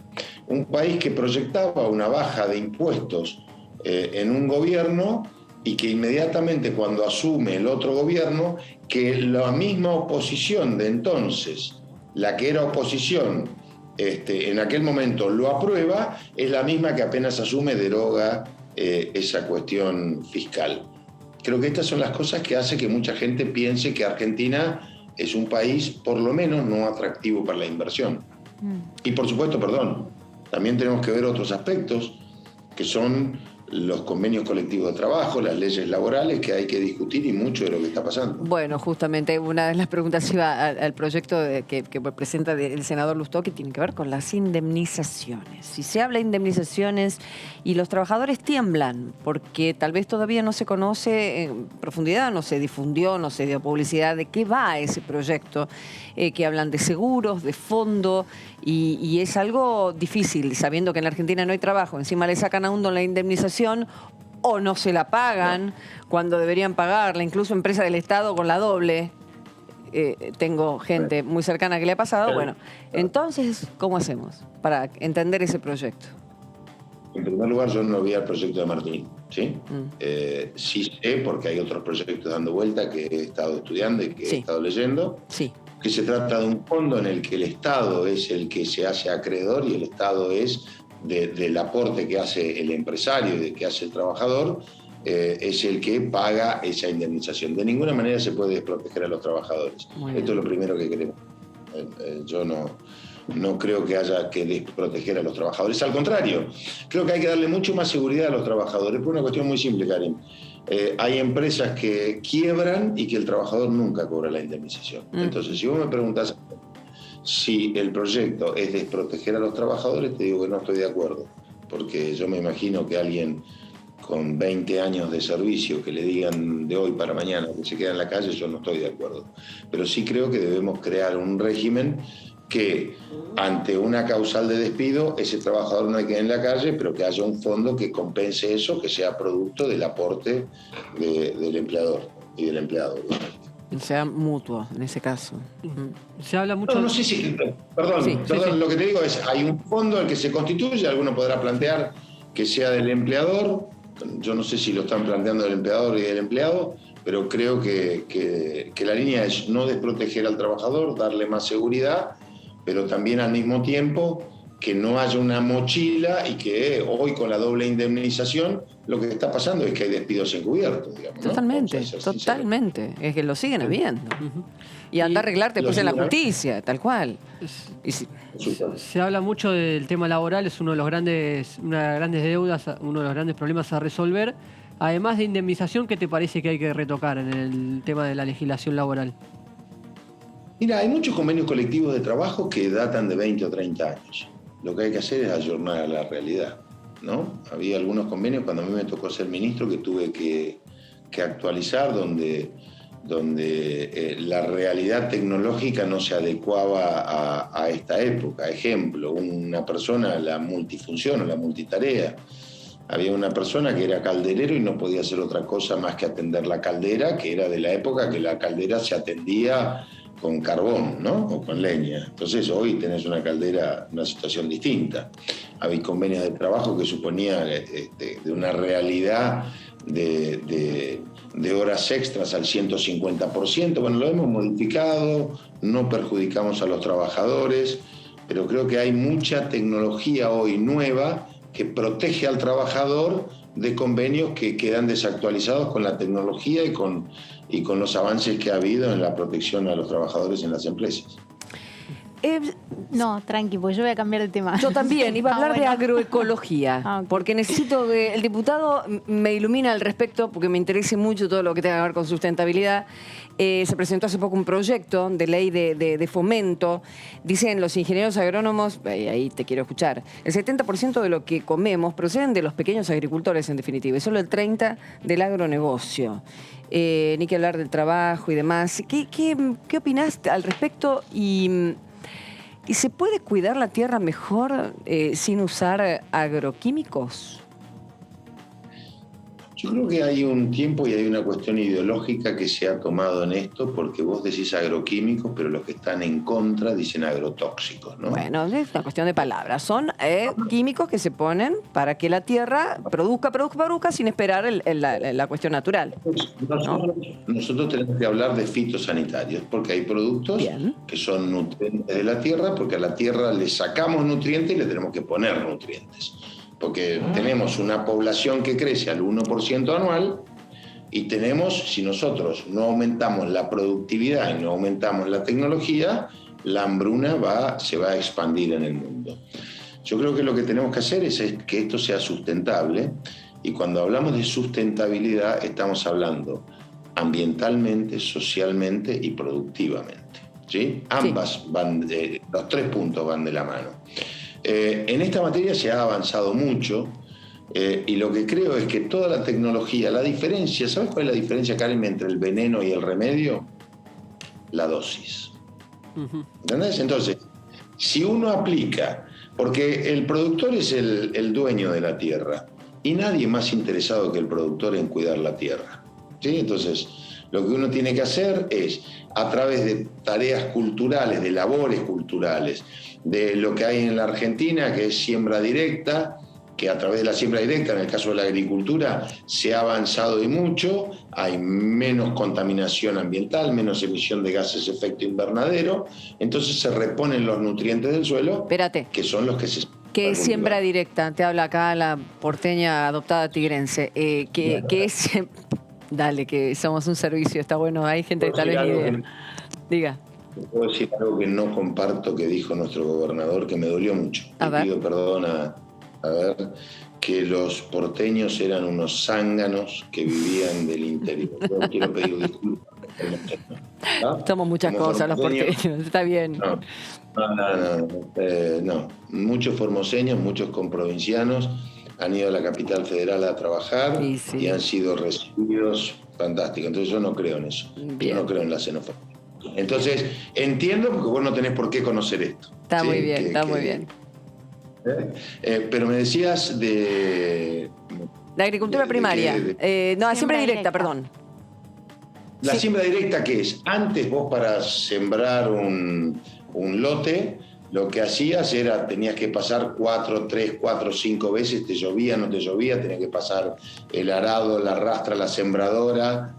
Un país que proyectaba una baja de impuestos en un gobierno y que inmediatamente cuando asume el otro gobierno, que la misma oposición de entonces, la que era oposición en aquel momento lo aprueba, es la misma que apenas asume deroga esa cuestión fiscal. Creo que estas son las cosas que hacen que mucha gente piense que Argentina es un país, por lo menos, no atractivo para la inversión. Y por supuesto, también tenemos que ver otros aspectos, que son los convenios colectivos de trabajo, las leyes laborales, que hay que discutir y mucho de lo que está pasando.
Bueno, justamente una de las preguntas iba al proyecto que presenta el senador Lustó, que tiene que ver con las indemnizaciones. Si se habla de indemnizaciones y los trabajadores tiemblan, porque tal vez todavía no se conoce en profundidad, no se difundió, no se dio publicidad de qué va ese proyecto, que hablan de seguros, de fondo, y es algo difícil, sabiendo que en la Argentina no hay trabajo, encima le sacan a uno la indemnización o no se la pagan cuando deberían pagarla, incluso empresas del Estado con la doble. Tengo gente muy cercana que le ha pasado. Bueno, entonces, ¿cómo hacemos para entender ese proyecto?
En primer lugar, yo no vi el proyecto de Martín, ¿sí? Sí sé, porque hay otros proyectos dando vuelta que he estado estudiando y que he estado leyendo, que se trata de un fondo en el que el Estado es el que se hace acreedor y el Estado es del aporte que hace el empresario y que hace el trabajador, es el que paga esa indemnización. De ninguna manera se puede desproteger a los trabajadores. Esto es lo primero que queremos. Yo no creo que haya que desproteger a los trabajadores. Al contrario, creo que hay que darle mucho más seguridad a los trabajadores por una cuestión muy simple, Karin. Hay empresas que quiebran y que el trabajador nunca cobra la indemnización. Entonces, si vos me preguntás si el proyecto es desproteger a los trabajadores, te digo que no estoy de acuerdo, porque yo me imagino que alguien con 20 años de servicio que le digan de hoy para mañana que se queda en la calle, yo no estoy de acuerdo. Pero sí creo que debemos crear un régimen que ante una causal de despido ese trabajador no quede en la calle, pero que haya un fondo que compense eso, que sea producto del aporte del empleador y del empleado.
Sea mutuo en ese caso.
Se habla mucho...
No sé si... Perdón, lo que te digo es, hay un fondo al que se constituye, alguno podrá plantear que sea del empleador, yo no sé si lo están planteando del empleador y del empleado, pero creo que la línea es no desproteger al trabajador, darle más seguridad, pero también al mismo tiempo que no haya una mochila y que hoy con la doble indemnización lo que está pasando es que hay despidos encubiertos, digamos, ¿no?
Totalmente. Es que lo siguen habiendo. Y anda a arreglarte después en la justicia, tal cual.
Se habla mucho del tema laboral, es una de las grandes deudas, uno de los grandes problemas a resolver. Además de indemnización, ¿qué te parece que hay que retocar en el tema de la legislación laboral?
Mira, hay muchos convenios colectivos de trabajo que datan de 20 o 30 años. Lo que hay que hacer es ayornar a la realidad, ¿no? Había algunos convenios cuando a mí me tocó ser ministro que tuve que actualizar donde la realidad tecnológica no se adecuaba a esta época. Ejemplo, una persona, la multifunción o la multitarea. Había una persona que era calderero y no podía hacer otra cosa más que atender la caldera, que era de la época que la caldera se atendía con carbón, ¿no? O con leña. Entonces hoy tenés una caldera, una situación distinta. Había convenios de trabajo que suponía de una realidad de horas extras al 150%. Bueno, lo hemos modificado, no perjudicamos a los trabajadores, pero creo que hay mucha tecnología hoy nueva que protege al trabajador de convenios que quedan desactualizados con la tecnología y con los avances que ha habido en la protección a los trabajadores en las empresas.
No, tranqui, porque yo voy a cambiar de tema.
Yo también, iba a hablar de agroecología, porque necesito que el diputado me ilumine al respecto, porque me interesa mucho todo lo que tenga que ver con sustentabilidad. Se presentó hace poco un proyecto de ley de fomento. Dicen los ingenieros agrónomos, ahí te quiero escuchar, el 70% de lo que comemos proceden de los pequeños agricultores, en definitiva, y solo el 30% del agronegocio. Ni que hablar del trabajo y demás. ¿Qué opinás al respecto? ¿Y se puede cuidar la tierra mejor sin usar agroquímicos?
Yo creo que hay un tiempo y hay una cuestión ideológica que se ha tomado en esto, porque vos decís agroquímicos, pero los que están en contra dicen agrotóxicos, ¿no?
Bueno, es una cuestión de palabras. Son químicos que se ponen para que la tierra produzca sin esperar la cuestión natural.
Nosotros tenemos que hablar de fitosanitarios, porque hay productos que son nutrientes de la tierra, porque a la tierra le sacamos nutrientes y le tenemos que poner nutrientes. Porque tenemos una población que crece al 1% anual Y si nosotros no aumentamos la productividad y no aumentamos la tecnología, la hambruna se va a expandir en el mundo. Yo creo que lo que tenemos que hacer es que esto sea sustentable, y cuando hablamos de sustentabilidad estamos hablando ambientalmente, socialmente y productivamente. ¿Sí? Ambas van, los 3 puntos van de la mano. En esta materia se ha avanzado mucho, y lo que creo es que toda la tecnología, la diferencia, ¿sabes cuál es la diferencia, Karen, entre el veneno y el remedio? La dosis. ¿Entendés? Entonces, si uno aplica, porque el productor es el dueño de la tierra, y nadie más interesado que el productor en cuidar la tierra. ¿Sí? Entonces, lo que uno tiene que hacer es, a través de tareas culturales, de labores culturales, de lo que hay en la Argentina, que es siembra directa, que a través de la siembra directa, en el caso de la agricultura, se ha avanzado y mucho, hay menos contaminación ambiental, menos emisión de gases de efecto invernadero, entonces se reponen los nutrientes del suelo.
Espérate.
Que son los que se...
¿Qué es siembra directa? Te habla acá la porteña adoptada tigrense. ¿Qué es? Dale, que somos un servicio, está bueno, hay gente que tal vez ni idea. Diga.
Puedo decir algo que no comparto, que dijo nuestro gobernador, que me dolió mucho. Le pido perdón a ver, que los porteños eran unos zánganos que vivían del interior. Yo quiero pedir disculpas.
Somos muchas cosas los porteños, está bien.
No. Muchos formoseños, muchos comprovincianos han ido a la capital federal a trabajar y han sido recibidos fantástico. Entonces yo no creo en eso. Yo no creo en la xenofobia. Entonces entiendo, porque vos no tenés por qué conocer esto.
Está muy bien, está muy bien.
Pero me decías de...
La agricultura primaria. La siembra directa, perdón.
La siembra directa, ¿qué es? Antes vos, para sembrar un lote, lo que hacías era, tenías que pasar 3, 4, 5 veces, te llovía, no te llovía, tenías que pasar el arado, la rastra, la sembradora,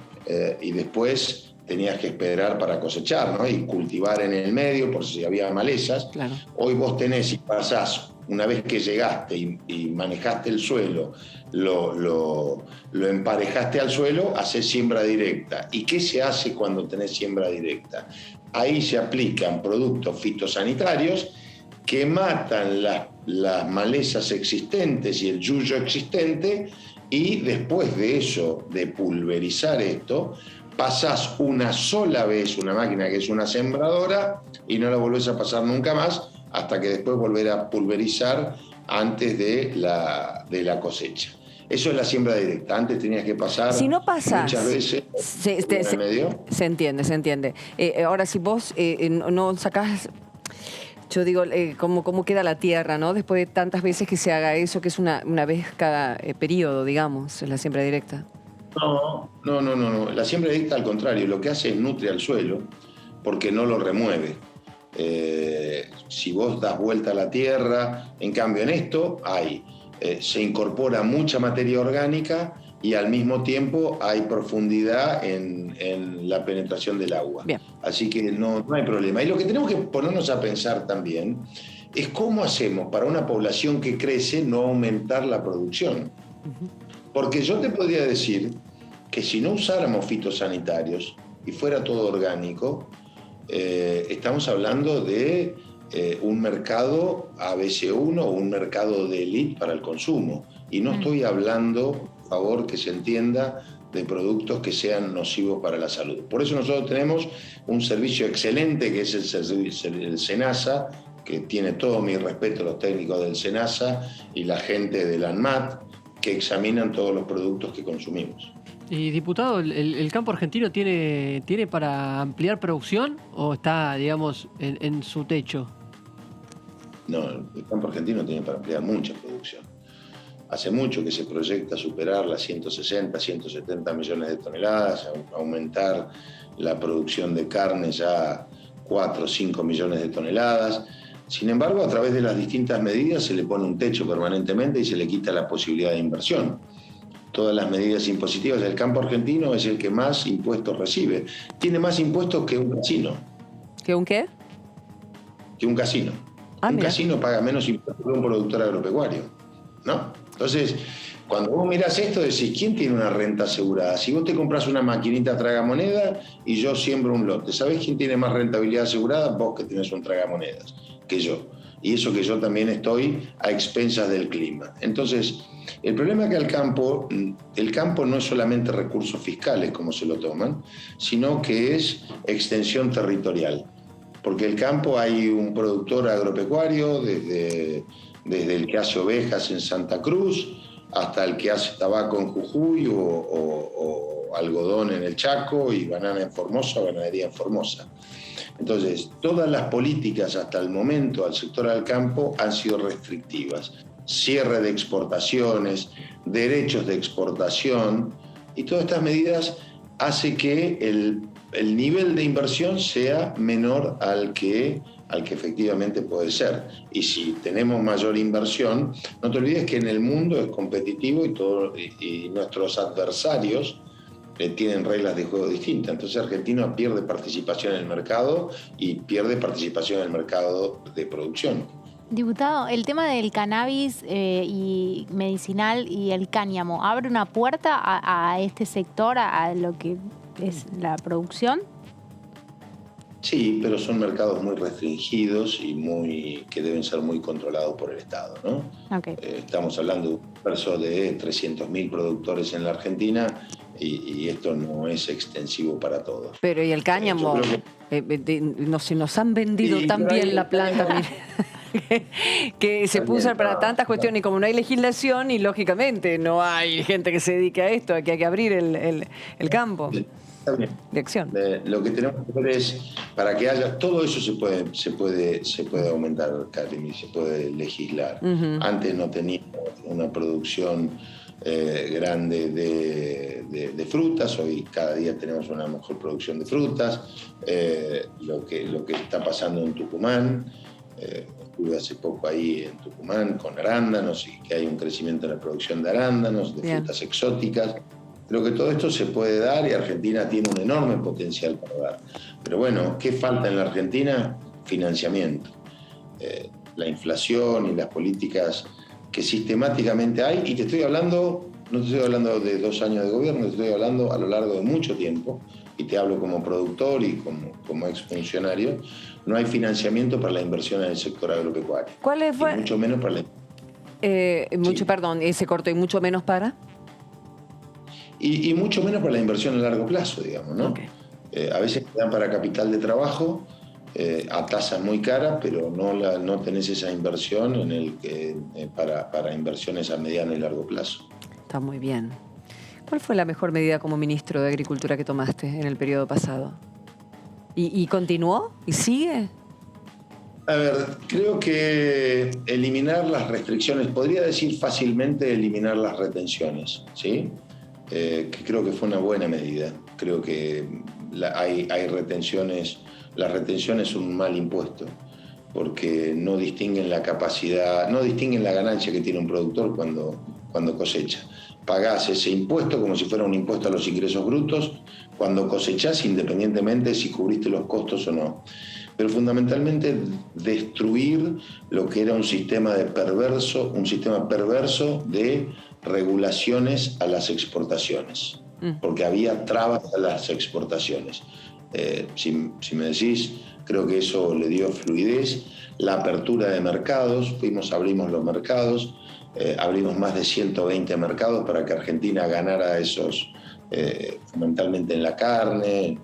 y después tenías que esperar para cosechar, ¿no? Y cultivar en el medio, por si había malezas.
Claro.
Hoy vos tenés y pasás, una vez que llegaste y manejaste el suelo, lo emparejaste al suelo, haces siembra directa. ¿Y qué se hace cuando tenés siembra directa? Ahí se aplican productos fitosanitarios que matan las malezas existentes y el yuyo existente, y después de eso, de pulverizar esto, pasás una sola vez una máquina que es una sembradora y no la volvés a pasar nunca más, hasta que después volver a pulverizar antes de la cosecha. Eso es la siembra directa. Antes tenías que pasar muchas veces en el medio.
Se entiende. Ahora, si vos no sacás, yo digo, cómo queda la tierra, ¿no? Después de tantas veces que se haga eso, que es una vez cada periodo, digamos, es la siembra directa.
No. La siembra directa, al contrario, lo que hace es nutre al suelo, porque no lo remueve. Si vos das vuelta a la tierra, en cambio en esto se incorpora mucha materia orgánica y al mismo tiempo hay profundidad en la penetración del agua.
Bien.
Así que no hay problema. Y lo que tenemos que ponernos a pensar también es cómo hacemos para una población que crece no aumentar la producción. Porque yo te podría decir que si no usáramos fitosanitarios y fuera todo orgánico, estamos hablando de un mercado ABC1 o un mercado de élite para el consumo. Y no estoy hablando, por favor, que se entienda, de productos que sean nocivos para la salud. Por eso nosotros tenemos un servicio excelente que es el SENASA, que tiene todo mi respeto a los técnicos del SENASA y la gente del ANMAT, que examinan todos los productos que consumimos.
Y diputado, ¿el campo argentino tiene para ampliar producción o está, digamos, en su techo?
No, el campo argentino tiene para ampliar mucha producción. Hace mucho que se proyecta superar las 160, 170 millones de toneladas, aumentar la producción de carne ya a 4 o 5 millones de toneladas. Sin embargo, a través de las distintas medidas se le pone un techo permanentemente y se le quita la posibilidad de inversión. Todas las medidas impositivas. El campo argentino es el que más impuestos recibe. Tiene más impuestos que un casino.
¿Que un qué?
Que un casino. Un casino paga menos impuestos que un productor agropecuario, ¿no? Entonces, cuando vos mirás esto, decís, ¿quién tiene una renta asegurada? Si vos te compras una maquinita tragamonedas y yo siembro un lote, ¿sabés quién tiene más rentabilidad asegurada? Vos que tenés un tragamonedas, que yo. Y eso que yo también estoy a expensas del clima. Entonces, el problema es que el campo no es solamente recursos fiscales, como se lo toman, sino que es extensión territorial. Porque el campo hay un productor agropecuario, desde el que hace ovejas en Santa Cruz, hasta el que hace tabaco en Jujuy o algodón en el Chaco y banana en Formosa, ganadería en Formosa. Entonces, todas las políticas hasta el momento al sector del campo han sido restrictivas. Cierre de exportaciones, derechos de exportación, y todas estas medidas hacen que el nivel de inversión sea menor al que efectivamente puede ser. Y si tenemos mayor inversión, no te olvides que en el mundo es competitivo y nuestros adversarios tienen reglas de juego distintas. Entonces Argentina pierde participación en el mercado y pierde participación en el mercado de producción.
Diputado, el tema del cannabis y medicinal y el cáñamo, ¿abre una puerta a este sector, a lo que es la producción?
Sí, pero son mercados muy restringidos y que deben ser muy controlados por el Estado, ¿no?
Okay.
Estamos hablando de un universo de 300.000 productores en la Argentina y esto no es extensivo para todos.
Pero ¿y el cáñamo? Nos han vendido tan bien la planta, mire, que se puso para tantas cuestiones y como no hay legislación y lógicamente no hay gente que se dedique a esto, que hay que abrir el campo. De acción.
Lo que tenemos que ver es, para que haya, todo eso se puede aumentar, Karim, y se puede legislar. Antes no teníamos una producción grande de frutas, hoy cada día tenemos una mejor producción de frutas. Lo que está pasando en Tucumán, estuve hace poco ahí en Tucumán con arándanos y que hay un crecimiento en la producción de arándanos, de frutas exóticas. Creo que todo esto se puede dar y Argentina tiene un enorme potencial para dar. Pero bueno, ¿qué falta en la Argentina? Financiamiento. La inflación y las políticas que sistemáticamente hay, y no te estoy hablando de 2 años de gobierno, te estoy hablando a lo largo de mucho tiempo, y te hablo como productor y como exfuncionario, no hay financiamiento para la inversión en el sector agropecuario.
¿Cuál fue?
Y mucho menos para
Perdón, ese corto, y mucho menos para...
Y mucho menos para la inversión a largo plazo, digamos, ¿no? Okay. A veces te dan para capital de trabajo a tasas muy caras, pero no tenés esa inversión para inversiones a mediano y largo plazo.
Está muy bien. ¿Cuál fue la mejor medida como ministro de Agricultura que tomaste en el periodo pasado? ¿Y continuó? ¿Y sigue?
A ver, creo que eliminar las restricciones, podría decir fácilmente eliminar las retenciones, ¿sí? Que creo que fue una buena medida. Creo que hay retenciones, la retención es un mal impuesto, porque no distinguen la capacidad, no distinguen la ganancia que tiene un productor cuando cosecha. Pagás ese impuesto como si fuera un impuesto a los ingresos brutos cuando cosechás, independientemente de si cubriste los costos o no. Pero fundamentalmente destruir lo que era un sistema perverso de regulaciones a las exportaciones, porque había trabas a las exportaciones. Si me decís, creo que eso le dio fluidez, la apertura de mercados, abrimos los mercados, abrimos más de 120 mercados para que Argentina ganara esos, fundamentalmente en la carne,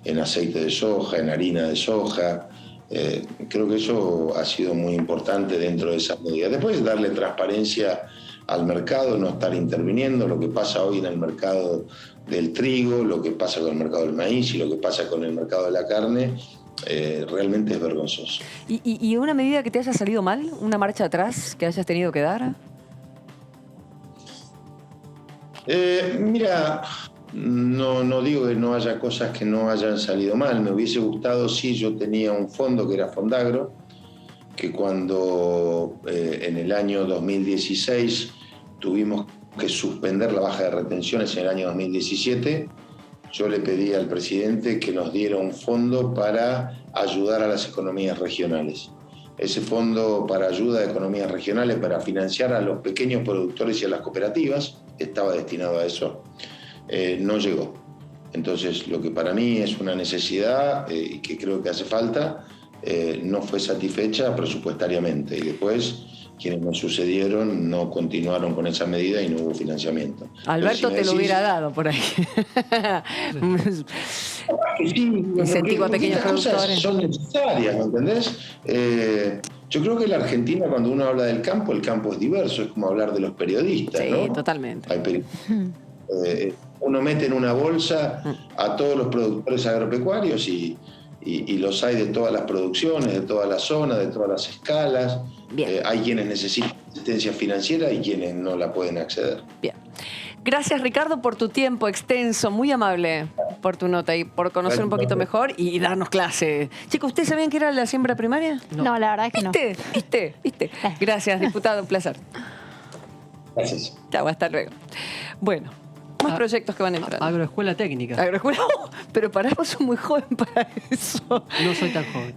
en aceite de soja, en harina de soja. Creo que eso ha sido muy importante dentro de esas medidas. Después darle transparencia al mercado, no estar interviniendo, lo que pasa hoy en el mercado del trigo, lo que pasa con el mercado del maíz y lo que pasa con el mercado de la carne, realmente es vergonzoso.
¿Y una medida que te haya salido mal? ¿Una marcha atrás que hayas tenido que dar?
Mira, no digo que no haya cosas que no hayan salido mal. Me hubiese gustado, sí, yo tenía un fondo que era Fondagro, que cuando en el año 2016 tuvimos que suspender la baja de retenciones en el año 2017, yo le pedí al presidente que nos diera un fondo para ayudar a las economías regionales. ese fondo para ayuda de economías regionales para financiar a los pequeños productores y a las cooperativas, estaba destinado a eso, no llegó. Entonces, lo que para mí es una necesidad y que creo que hace falta, no fue satisfecha presupuestariamente. Y después, quienes nos sucedieron no continuaron con esa medida y no hubo financiamiento.
Alberto te lo hubiera dado por ahí. Incentivo a pequeños productores.
Son necesarias, ¿me entendés? Yo creo que en la Argentina, cuando uno habla del campo, el campo es diverso, es como hablar de los periodistas,
sí,
¿no?
Totalmente.
Uno mete en una bolsa a todos los productores agropecuarios y los hay de todas las producciones, de todas las zonas, de todas las escalas. Hay quienes necesitan asistencia financiera y quienes no la pueden acceder.
Bien. Gracias, Ricardo, por tu tiempo extenso, muy amable por tu nota y por conocer un poquito mejor y darnos clase. Chicos, ¿ustedes sabían que era la siembra primaria?
No, la verdad es que no.
¿Viste? Gracias, diputado, un placer.
Gracias.
Chao, hasta luego. Bueno, más proyectos que van a entrar.
Agroescuela técnica.
Agroescuela, pero vos sos muy joven para eso.
No soy tan joven.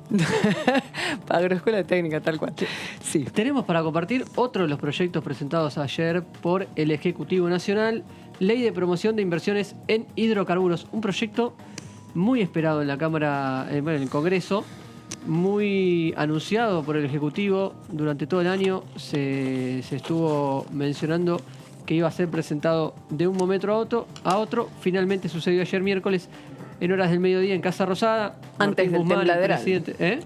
Agroescuela técnica, tal cual. Sí.
Tenemos para compartir otro de los proyectos presentados ayer por el Ejecutivo Nacional, Ley de Promoción de Inversiones en Hidrocarburos. Un proyecto muy esperado en la Cámara, en el Congreso, muy anunciado por el Ejecutivo durante todo el año. Se estuvo mencionando que iba a ser presentado de un momento a otro. Finalmente sucedió ayer miércoles en horas del mediodía en Casa Rosada.
Antes del tembladeral.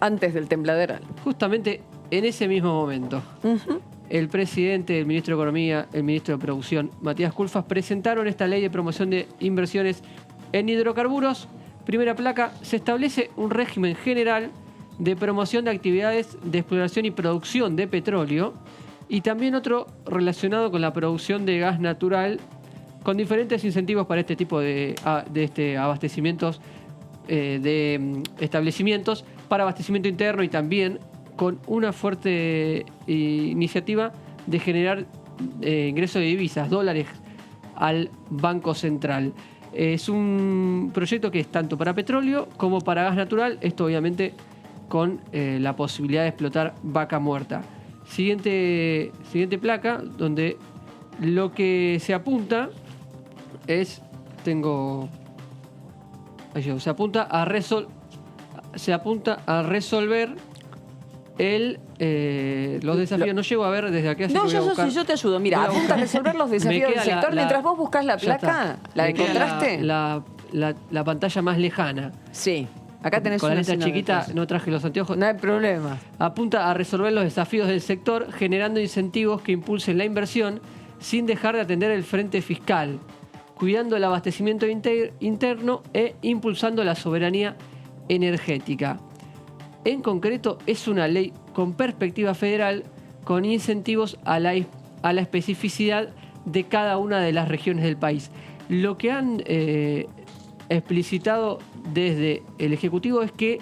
Antes del tembladeral.
Justamente en ese mismo momento. El presidente, el ministro de Economía, el ministro de Producción, Matías Culfas, presentaron esta ley de promoción de inversiones en hidrocarburos. Primera placa, se establece un régimen general de promoción de actividades de exploración y producción de petróleo y también otro relacionado con la producción de gas natural, con diferentes incentivos para este tipo de abastecimientos de establecimientos para abastecimiento interno y también con una fuerte iniciativa de generar ingreso de divisas, dólares, al Banco Central. Es un proyecto que es tanto para petróleo como para gas natural, esto obviamente con la posibilidad de explotar vaca muerta. Siguiente placa, donde lo que se apunta es, se apunta a resolver los desafíos. No llego a ver desde aquí.
No, yo te ayudo. Mira, apunta a resolver los desafíos del sector. Mientras vos buscas la placa, ¿la encontraste?
La pantalla más lejana.
Sí. Acá tenés
con
una
la letra chiquita, no traje los anteojos.
No hay problema.
Apunta a resolver los desafíos del sector, generando incentivos que impulsen la inversión sin dejar de atender el frente fiscal, cuidando el abastecimiento interno e impulsando la soberanía energética. En concreto, es una ley con perspectiva federal, con incentivos a la especificidad de cada una de las regiones del país. Lo que han explicitado desde el Ejecutivo es que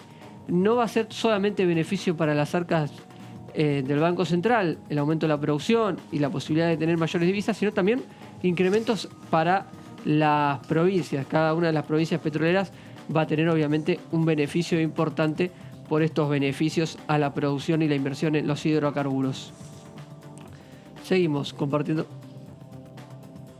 no va a ser solamente beneficio para las arcas del Banco Central, el aumento de la producción y la posibilidad de tener mayores divisas, sino también incrementos para las provincias. Cada una de las provincias petroleras va a tener obviamente un beneficio importante por estos beneficios a la producción y la inversión en los hidrocarburos. Seguimos compartiendo.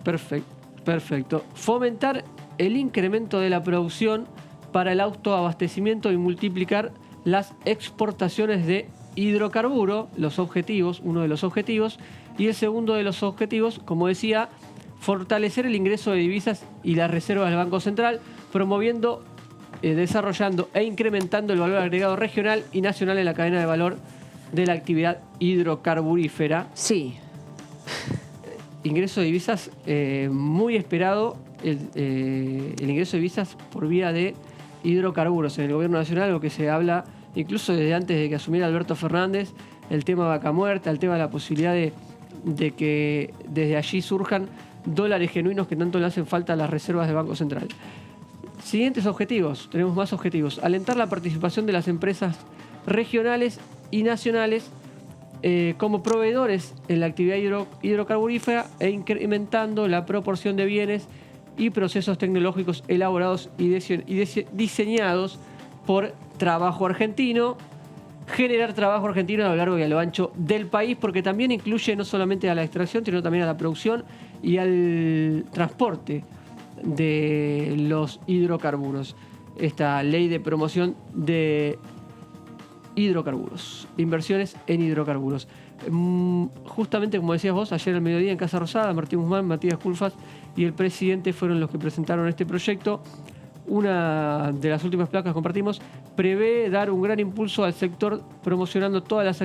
Perfecto. Fomentar el incremento de la producción para el autoabastecimiento y multiplicar las exportaciones de hidrocarburo, uno de los objetivos, y el segundo de los objetivos, como decía, fortalecer el ingreso de divisas y las reservas del Banco Central, promoviendo, desarrollando e incrementando el valor agregado regional y nacional en la cadena de valor de la actividad hidrocarburífera.
Sí.
Ingreso de divisas muy esperado, el ingreso de divisas por vía de hidrocarburos en el gobierno nacional, lo que se habla incluso desde antes de que asumiera Alberto Fernández, el tema vaca muerta, el tema de la posibilidad de que desde allí surjan dólares genuinos que tanto le hacen falta a las reservas del Banco Central. Siguientes objetivos, tenemos más objetivos. Alentar la participación de las empresas regionales y nacionales como proveedores en la actividad hidrocarburífera e incrementando la proporción de bienes y procesos tecnológicos elaborados y diseñados por trabajo argentino, generar trabajo argentino a lo largo y a lo ancho del país, porque también incluye no solamente a la extracción, sino también a la producción y al transporte de los hidrocarburos. Esta ley de promoción de hidrocarburos, inversiones en hidrocarburos. Justamente como decías vos, ayer al mediodía en Casa Rosada, Martín Guzmán, Matías Culfas y el presidente fueron los que presentaron este proyecto. Una de las últimas placas que compartimos prevé dar un gran impulso al sector promocionando todas las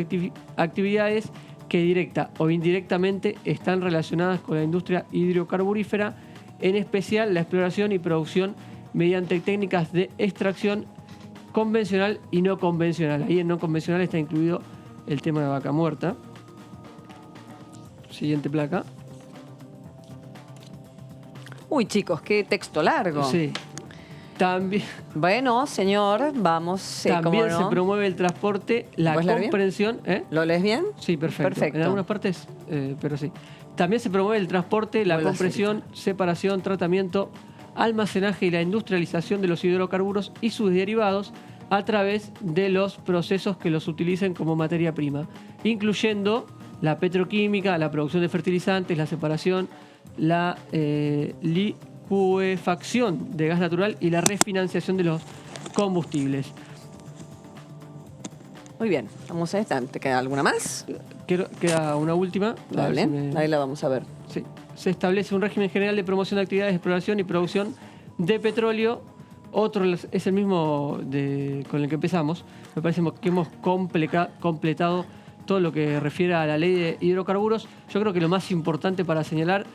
actividades que directa o indirectamente están relacionadas con la industria hidrocarburífera, en especial la exploración y producción mediante técnicas de extracción convencional y no convencional. Ahí en no convencional está incluido el tema de vaca muerta. Siguiente placa.
Uy, chicos, qué texto largo.
Sí. También,
bueno, señor, vamos.
También se promueve el transporte, la comprensión.
¿Lo lees bien?
Sí, perfecto. En algunas partes, pero sí. También se promueve el transporte, la compresión, separación, tratamiento, almacenaje y la industrialización de los hidrocarburos y sus derivados a través de los procesos que los utilicen como materia prima, incluyendo la petroquímica, la producción de fertilizantes, la separación, la licuefacción de gas natural y la refinanciación de los combustibles.
Muy bien, vamos a esta. ¿Te queda alguna más?
Queda una última.
Dale, ahí la vamos a ver.
Sí. Se establece un régimen general de promoción de actividades de exploración y producción de petróleo. Otro es el mismo con el que empezamos. Me parece que hemos completado todo lo que refiere a la ley de hidrocarburos. Yo creo que lo más importante para señalar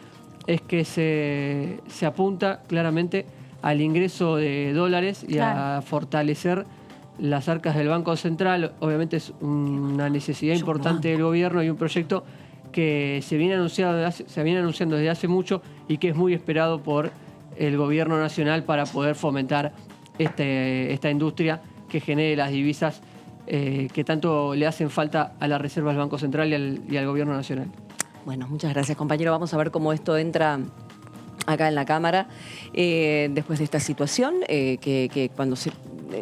es que se apunta claramente al ingreso de dólares y a fortalecer las arcas del Banco Central. Obviamente es una necesidad importante del gobierno y un proyecto que se viene anunciando desde hace mucho y que es muy esperado por el gobierno nacional para poder fomentar esta industria que genere las divisas que tanto le hacen falta a la reserva del Banco Central y al gobierno nacional.
Bueno, muchas gracias, compañero. Vamos a ver cómo esto entra acá en la Cámara después de esta situación, que cuando se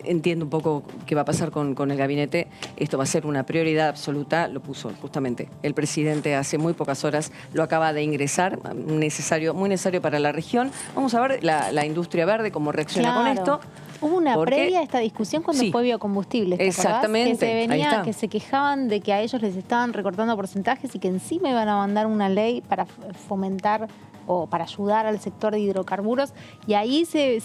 entiende un poco qué va a pasar con el gabinete, esto va a ser una prioridad absoluta. Lo puso justamente el presidente hace muy pocas horas, lo acaba de ingresar, muy necesario para la región. Vamos a ver la industria verde, cómo reacciona con esto.
Hubo una previa a esta discusión cuando fue biocombustibles, ¿te
exactamente,
acordás? Que se quejaban de que a ellos les estaban recortando porcentajes y que encima iban a mandar una ley para fomentar o para ayudar al sector de hidrocarburos, y ahí se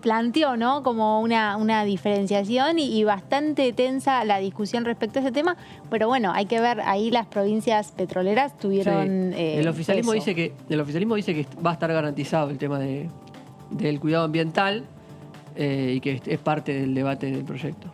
planteó, ¿no?, como una diferenciación y bastante tensa la discusión respecto a ese tema, pero bueno, hay que ver, ahí las provincias petroleras tuvieron
el oficialismo dice que va a estar garantizado el tema del cuidado ambiental y que es parte del debate del proyecto.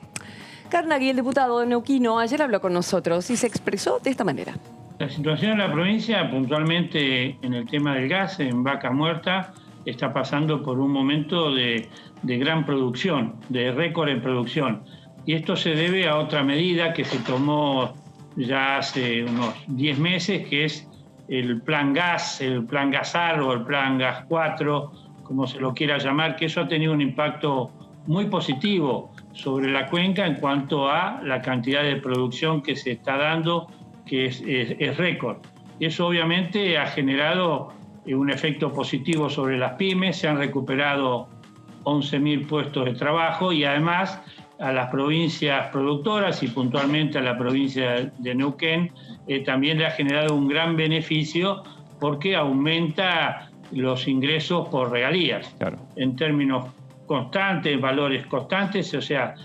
Carnaghi, el diputado neuquino, ayer habló con nosotros y se expresó de esta manera.
La situación en la provincia, puntualmente en el tema del gas, en Vaca Muerta, está pasando por un momento de gran producción, de récord en producción. Y esto se debe a otra medida que se tomó ya hace unos 10 meses, que es el Plan Gas, el Plan Gasar o el Plan Gas 4, como se lo quiera llamar, que eso ha tenido un impacto muy positivo sobre la cuenca en cuanto a la cantidad de producción que se está dando, que es récord. Eso obviamente ha generado un efecto positivo sobre las pymes, se han recuperado 11.000 puestos de trabajo y además a las provincias productoras y puntualmente a la provincia de Neuquén también le ha generado un gran beneficio porque aumenta los ingresos por regalías. Claro. En términos constantes, valores constantes, o sea,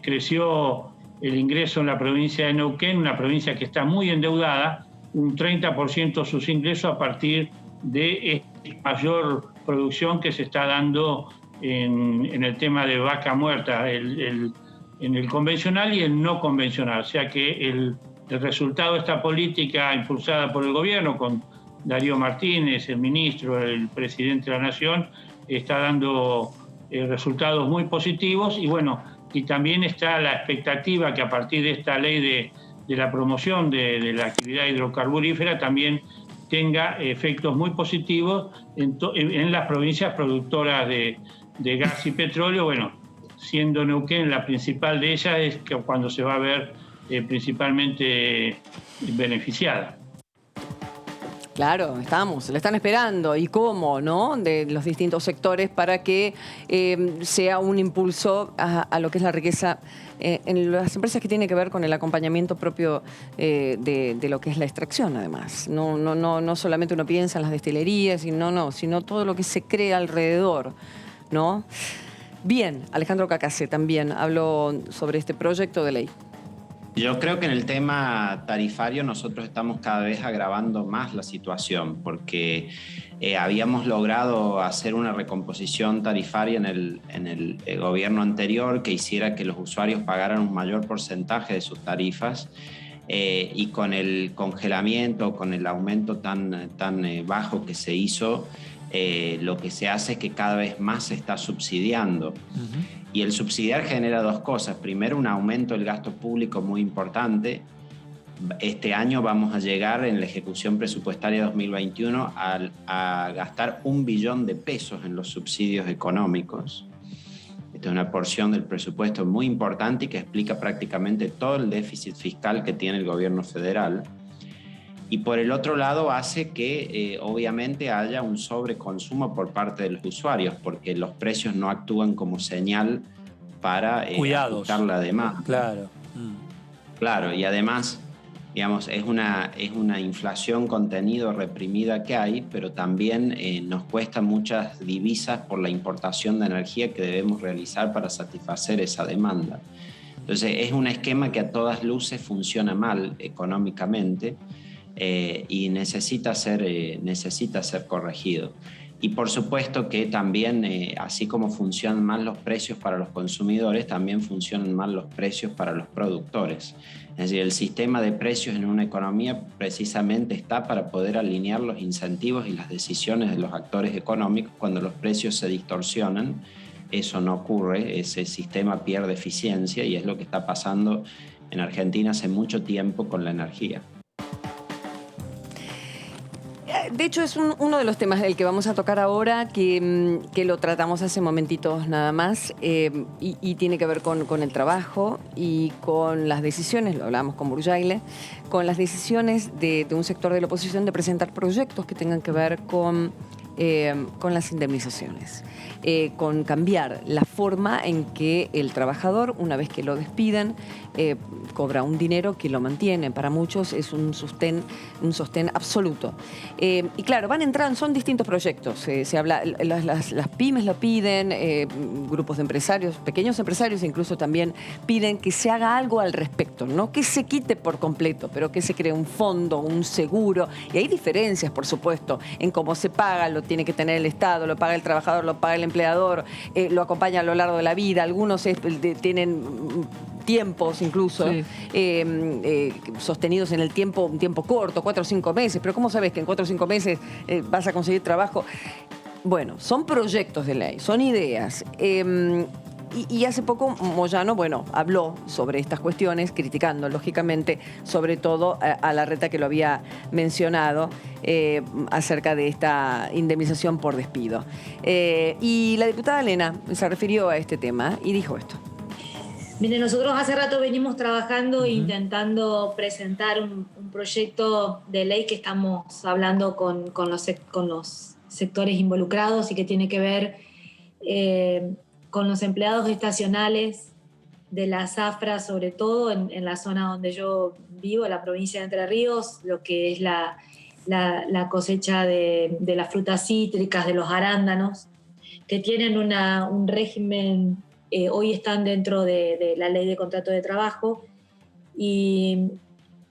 creció el ingreso en la provincia de Neuquén, una provincia que está muy endeudada, un 30% de sus ingresos a partir de mayor producción que se está dando en el tema de vaca muerta, en el convencional y el no convencional. O sea que el resultado de esta política impulsada por el gobierno, con Darío Martínez, el ministro, el presidente de la Nación, está dando resultados muy positivos y bueno, y también está la expectativa que a partir de esta ley de la promoción de la actividad hidrocarburífera también tenga efectos muy positivos en las provincias productoras de gas y petróleo. Bueno, siendo Neuquén la principal de ellas, es que cuando se va a ver principalmente beneficiada.
Claro, la están esperando. ¿Y cómo, no? De los distintos sectores para que sea un impulso a lo que es la riqueza en las empresas que tienen que ver con el acompañamiento propio de lo que es la extracción, además. No solamente uno piensa en las destilerías, sino todo lo que se crea alrededor, ¿no? Bien, Alejandro Cacase también habló sobre este proyecto de ley.
Yo creo que en el tema tarifario nosotros estamos cada vez agravando más la situación porque habíamos logrado hacer una recomposición tarifaria en el gobierno anterior que hiciera que los usuarios pagaran un mayor porcentaje de sus tarifas y con el congelamiento, con el aumento tan bajo que se hizo, lo que se hace es que cada vez más se está subsidiando. Y el subsidiar genera dos cosas. Primero, un aumento del gasto público muy importante. Este año vamos a llegar en la ejecución presupuestaria 2021 a gastar 1 billón de pesos en los subsidios económicos. Esta es una porción del presupuesto muy importante y que explica prácticamente todo el déficit fiscal que tiene el gobierno federal. Y por el otro lado hace que obviamente haya un sobreconsumo por parte de los usuarios, porque los precios no actúan como señal para ajustar la demanda.
Claro.
Claro, y además, digamos, es una inflación contenido reprimida que hay, pero también nos cuesta muchas divisas por la importación de energía que debemos realizar para satisfacer esa demanda. Entonces, es un esquema que a todas luces funciona mal económicamente. Y necesita ser corregido. Y por supuesto que también, así como funcionan mal los precios para los consumidores, también funcionan mal los precios para los productores. Es decir, el sistema de precios en una economía precisamente está para poder alinear los incentivos y las decisiones de los actores económicos. Cuando los precios se distorsionan, eso no ocurre, ese sistema pierde eficiencia y es lo que está pasando en Argentina hace mucho tiempo con la energía.
De hecho, es uno de los temas del que vamos a tocar ahora, que lo tratamos hace momentitos nada más, y tiene que ver con el trabajo y con las decisiones, lo hablábamos con Burjaile, con las decisiones de un sector de la oposición de presentar proyectos que tengan que ver con las indemnizaciones, con cambiar la forma en que el trabajador, una vez que lo despiden, cobra un dinero que lo mantiene. Para muchos es un sostén absoluto. Y claro, van entrando, son distintos proyectos. Se habla, las pymes lo piden, grupos de empresarios, pequeños empresarios incluso también piden que se haga algo al respecto, no que se quite por completo, pero que se cree un fondo, un seguro. Y hay diferencias, por supuesto, en cómo se paga, lo tiene que tener el Estado, lo paga el trabajador, lo paga el empleador, lo acompaña a lo largo de la vida. Algunos tienen tiempos incluso, sí, sostenidos en el tiempo, un tiempo corto, 4 o 5 meses. Pero ¿cómo sabes que en 4 o 5 meses vas a conseguir trabajo? Bueno, son proyectos de ley, son ideas. Y hace poco Moyano, habló sobre estas cuestiones, criticando, lógicamente, sobre todo a Larreta, que lo había mencionado, acerca de esta indemnización por despido. Y la diputada Elena se refirió a este tema y dijo esto.
Mire, nosotros hace rato venimos trabajando e intentando presentar un proyecto de ley que estamos hablando con los sectores involucrados y que tiene que ver con los empleados estacionales de la zafra, sobre todo en la zona donde yo vivo, la provincia de Entre Ríos, lo que es la cosecha de las frutas cítricas, de los arándanos, que tienen un régimen, hoy están dentro de la ley de contrato de trabajo y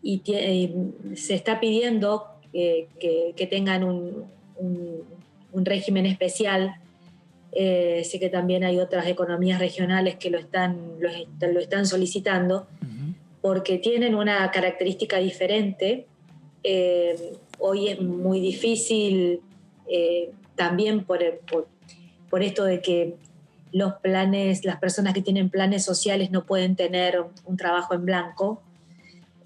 se está pidiendo que tengan un régimen especial. Sé que también hay otras economías regionales que lo están solicitando, porque tienen una característica diferente. Hoy es muy difícil, también por esto de que las personas que tienen planes sociales no pueden tener un trabajo en blanco.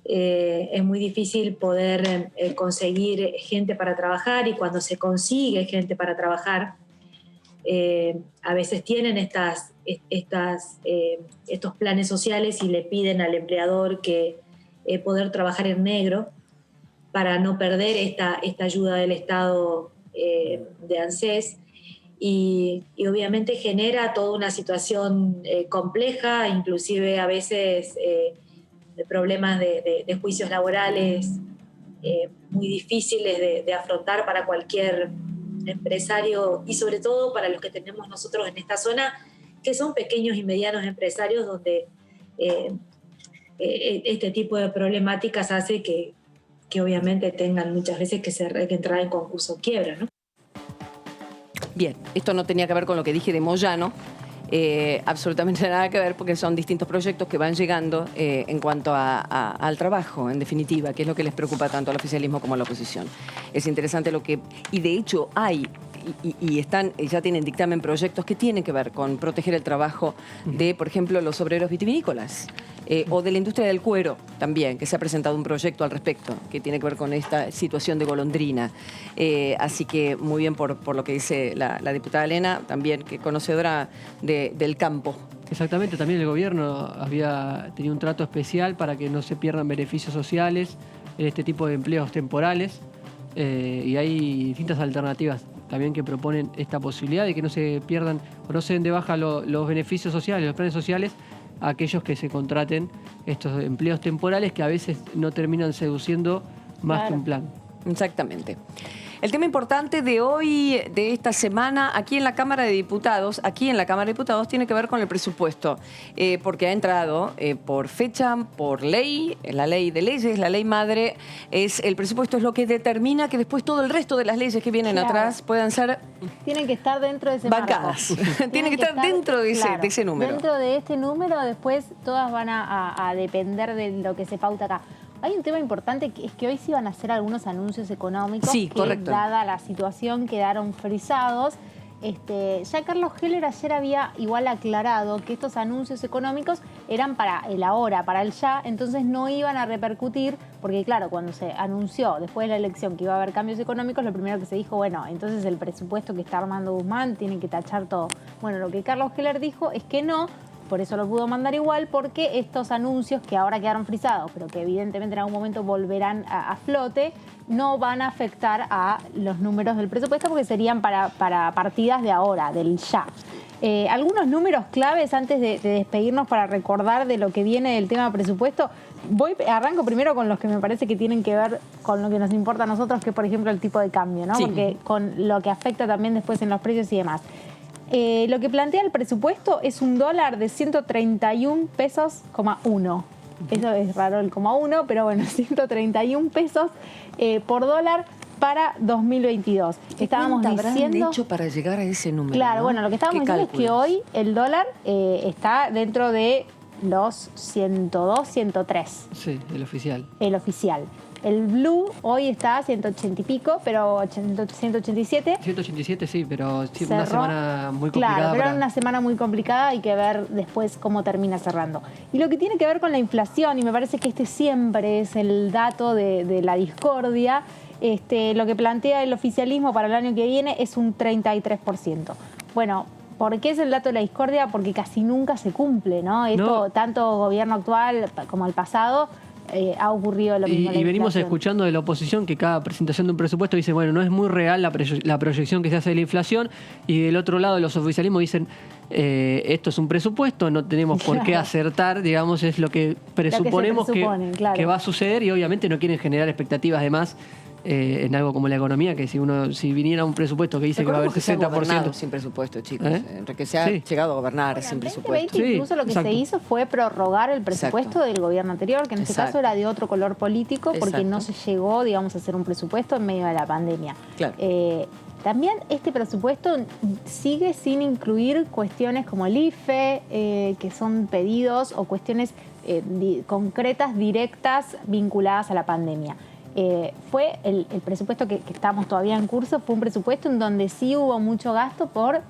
Es muy difícil poder conseguir gente para trabajar, y cuando se consigue gente para trabajar, a veces tienen estos planes sociales y le piden al empleador que poder trabajar en negro para no perder esta ayuda del Estado de ANSES. Y obviamente genera toda una situación compleja, inclusive a veces problemas de juicios laborales muy difíciles de afrontar para cualquier empresario y sobre todo para los que tenemos nosotros en esta zona, que son pequeños y medianos empresarios donde este tipo de problemáticas hace que obviamente tengan muchas veces que entrar en concurso o quiebra, ¿no?
Bien, esto no tenía que ver con lo que dije de Moyano, absolutamente nada que ver porque son distintos proyectos que van llegando en cuanto al trabajo, en definitiva, que es lo que les preocupa tanto al oficialismo como a la oposición. Es interesante lo que... Y de hecho hay... Y ya tienen dictamen proyectos que tienen que ver con proteger el trabajo de, por ejemplo, los obreros vitivinícolas o de la industria del cuero también, que se ha presentado un proyecto al respecto que tiene que ver con esta situación de golondrina. Así que muy bien por lo que dice la diputada Elena, también que conocedora del campo.
Exactamente, también el gobierno había tenido un trato especial para que no se pierdan beneficios sociales en este tipo de empleos temporales y hay distintas alternativas también que proponen esta posibilidad de que no se pierdan o no se den de baja los beneficios sociales, los planes sociales a aquellos que se contraten estos empleos temporales que a veces no terminan seduciendo más que un plan.
Exactamente. El tema importante de hoy, de esta semana, aquí en la Cámara de Diputados, tiene que ver con el presupuesto, porque ha entrado por fecha, por ley, la ley de leyes, la ley madre, el presupuesto es lo que determina que después todo el resto de las leyes que vienen atrás puedan ser...
Tienen que estar dentro de ese
bancadas. Tienen que estar dentro de ese número.
Dentro de este número, después todas van a depender de lo que se pauta acá. Hay un tema importante que es que hoy se iban a hacer algunos anuncios económicos que, dada la situación, quedaron frisados. Ya Carlos Heller ayer había igual aclarado que estos anuncios económicos eran para el ahora, para el ya, entonces no iban a repercutir, porque claro, cuando se anunció después de la elección que iba a haber cambios económicos, lo primero que se dijo, bueno, entonces el presupuesto que está armando Guzmán tiene que tachar todo. Bueno, lo que Carlos Heller dijo es que no, por eso lo pudo mandar igual, porque estos anuncios que ahora quedaron frisados, pero que evidentemente en algún momento volverán a flote, no van a afectar a los números del presupuesto porque serían para partidas de ahora, del ya. Algunos números claves antes de despedirnos para recordar de lo que viene del tema presupuesto. Arranco primero con los que me parece que tienen que ver con lo que nos importa a nosotros, que es por ejemplo el tipo de cambio, ¿no? Sí. Porque con lo que afecta también después en los precios y demás. Lo que plantea el presupuesto es un dólar de 131 pesos, 1. Eso es raro el 1, pero bueno, 131 pesos por dólar para 2022. Estábamos diciendo...
de hecho para llegar a ese número.
Claro,
¿no?
bueno, lo que estábamos diciendo es que hoy el dólar está dentro de los 102, 103.
Sí, el oficial.
El oficial. El blue hoy está a 180 y pico, pero 187.
187 sí, pero sí,
cerró.
Una semana muy complicada.
Claro, pero era una semana muy complicada, hay que ver después cómo termina cerrando. Y lo que tiene que ver con la inflación, y me parece que este siempre es el dato de la discordia, lo que plantea el oficialismo para el año que viene es un 33%. Bueno, ¿por qué es el dato de la discordia? Porque casi nunca se cumple, ¿no? Esto, tanto gobierno actual como el pasado, ha ocurrido lo mismo.
Y venimos escuchando de la oposición que cada presentación de un presupuesto dice, bueno, no es muy real la proyección que se hace de la inflación, y del otro lado los oficialismos dicen, esto es un presupuesto, no tenemos por qué acertar, digamos, es lo que presuponemos que va a suceder, y obviamente no quieren generar expectativas de más en algo como la economía, que si viniera un presupuesto que dice que va a haber 60%.
Sin presupuesto, chicos. Que se ha llegado a gobernar sin presupuesto.
Incluso lo que se hizo fue prorrogar el presupuesto del gobierno anterior, que en este caso era de otro color político, porque no se llegó, digamos, a hacer un presupuesto en medio de la pandemia.
Claro.
También este presupuesto sigue sin incluir cuestiones como el IFE, que son pedidos o cuestiones concretas, directas, vinculadas a la pandemia. Fue el presupuesto que estamos todavía en curso, fue un presupuesto en donde sí hubo mucho gasto por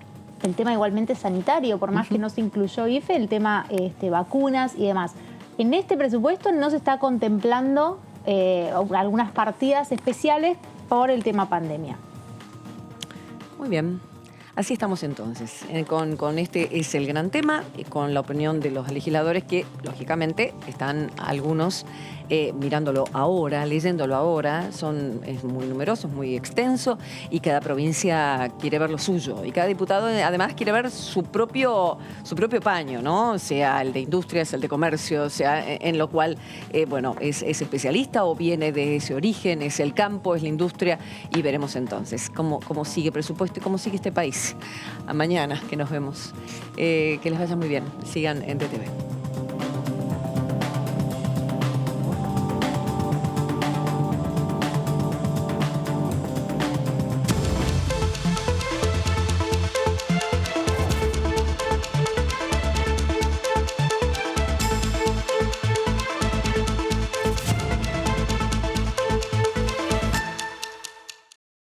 el tema igualmente sanitario, por más que no se incluyó IFE, el tema vacunas y demás. En este presupuesto no se está contemplando algunas partidas especiales por el tema pandemia.
Muy bien. Así estamos entonces, con este es el gran tema, con la opinión de los legisladores que, lógicamente, están algunos mirándolo ahora, leyéndolo ahora, es muy numeroso, es muy extenso y cada provincia quiere ver lo suyo y cada diputado además quiere ver su propio paño, ¿no? Sea el de industria, sea el de comercio, sea en lo cual, es especialista o viene de ese origen, es el campo, es la industria y veremos entonces cómo sigue el presupuesto y cómo sigue este país. A mañana que nos vemos. Que les vaya muy bien. Sigan en DTV.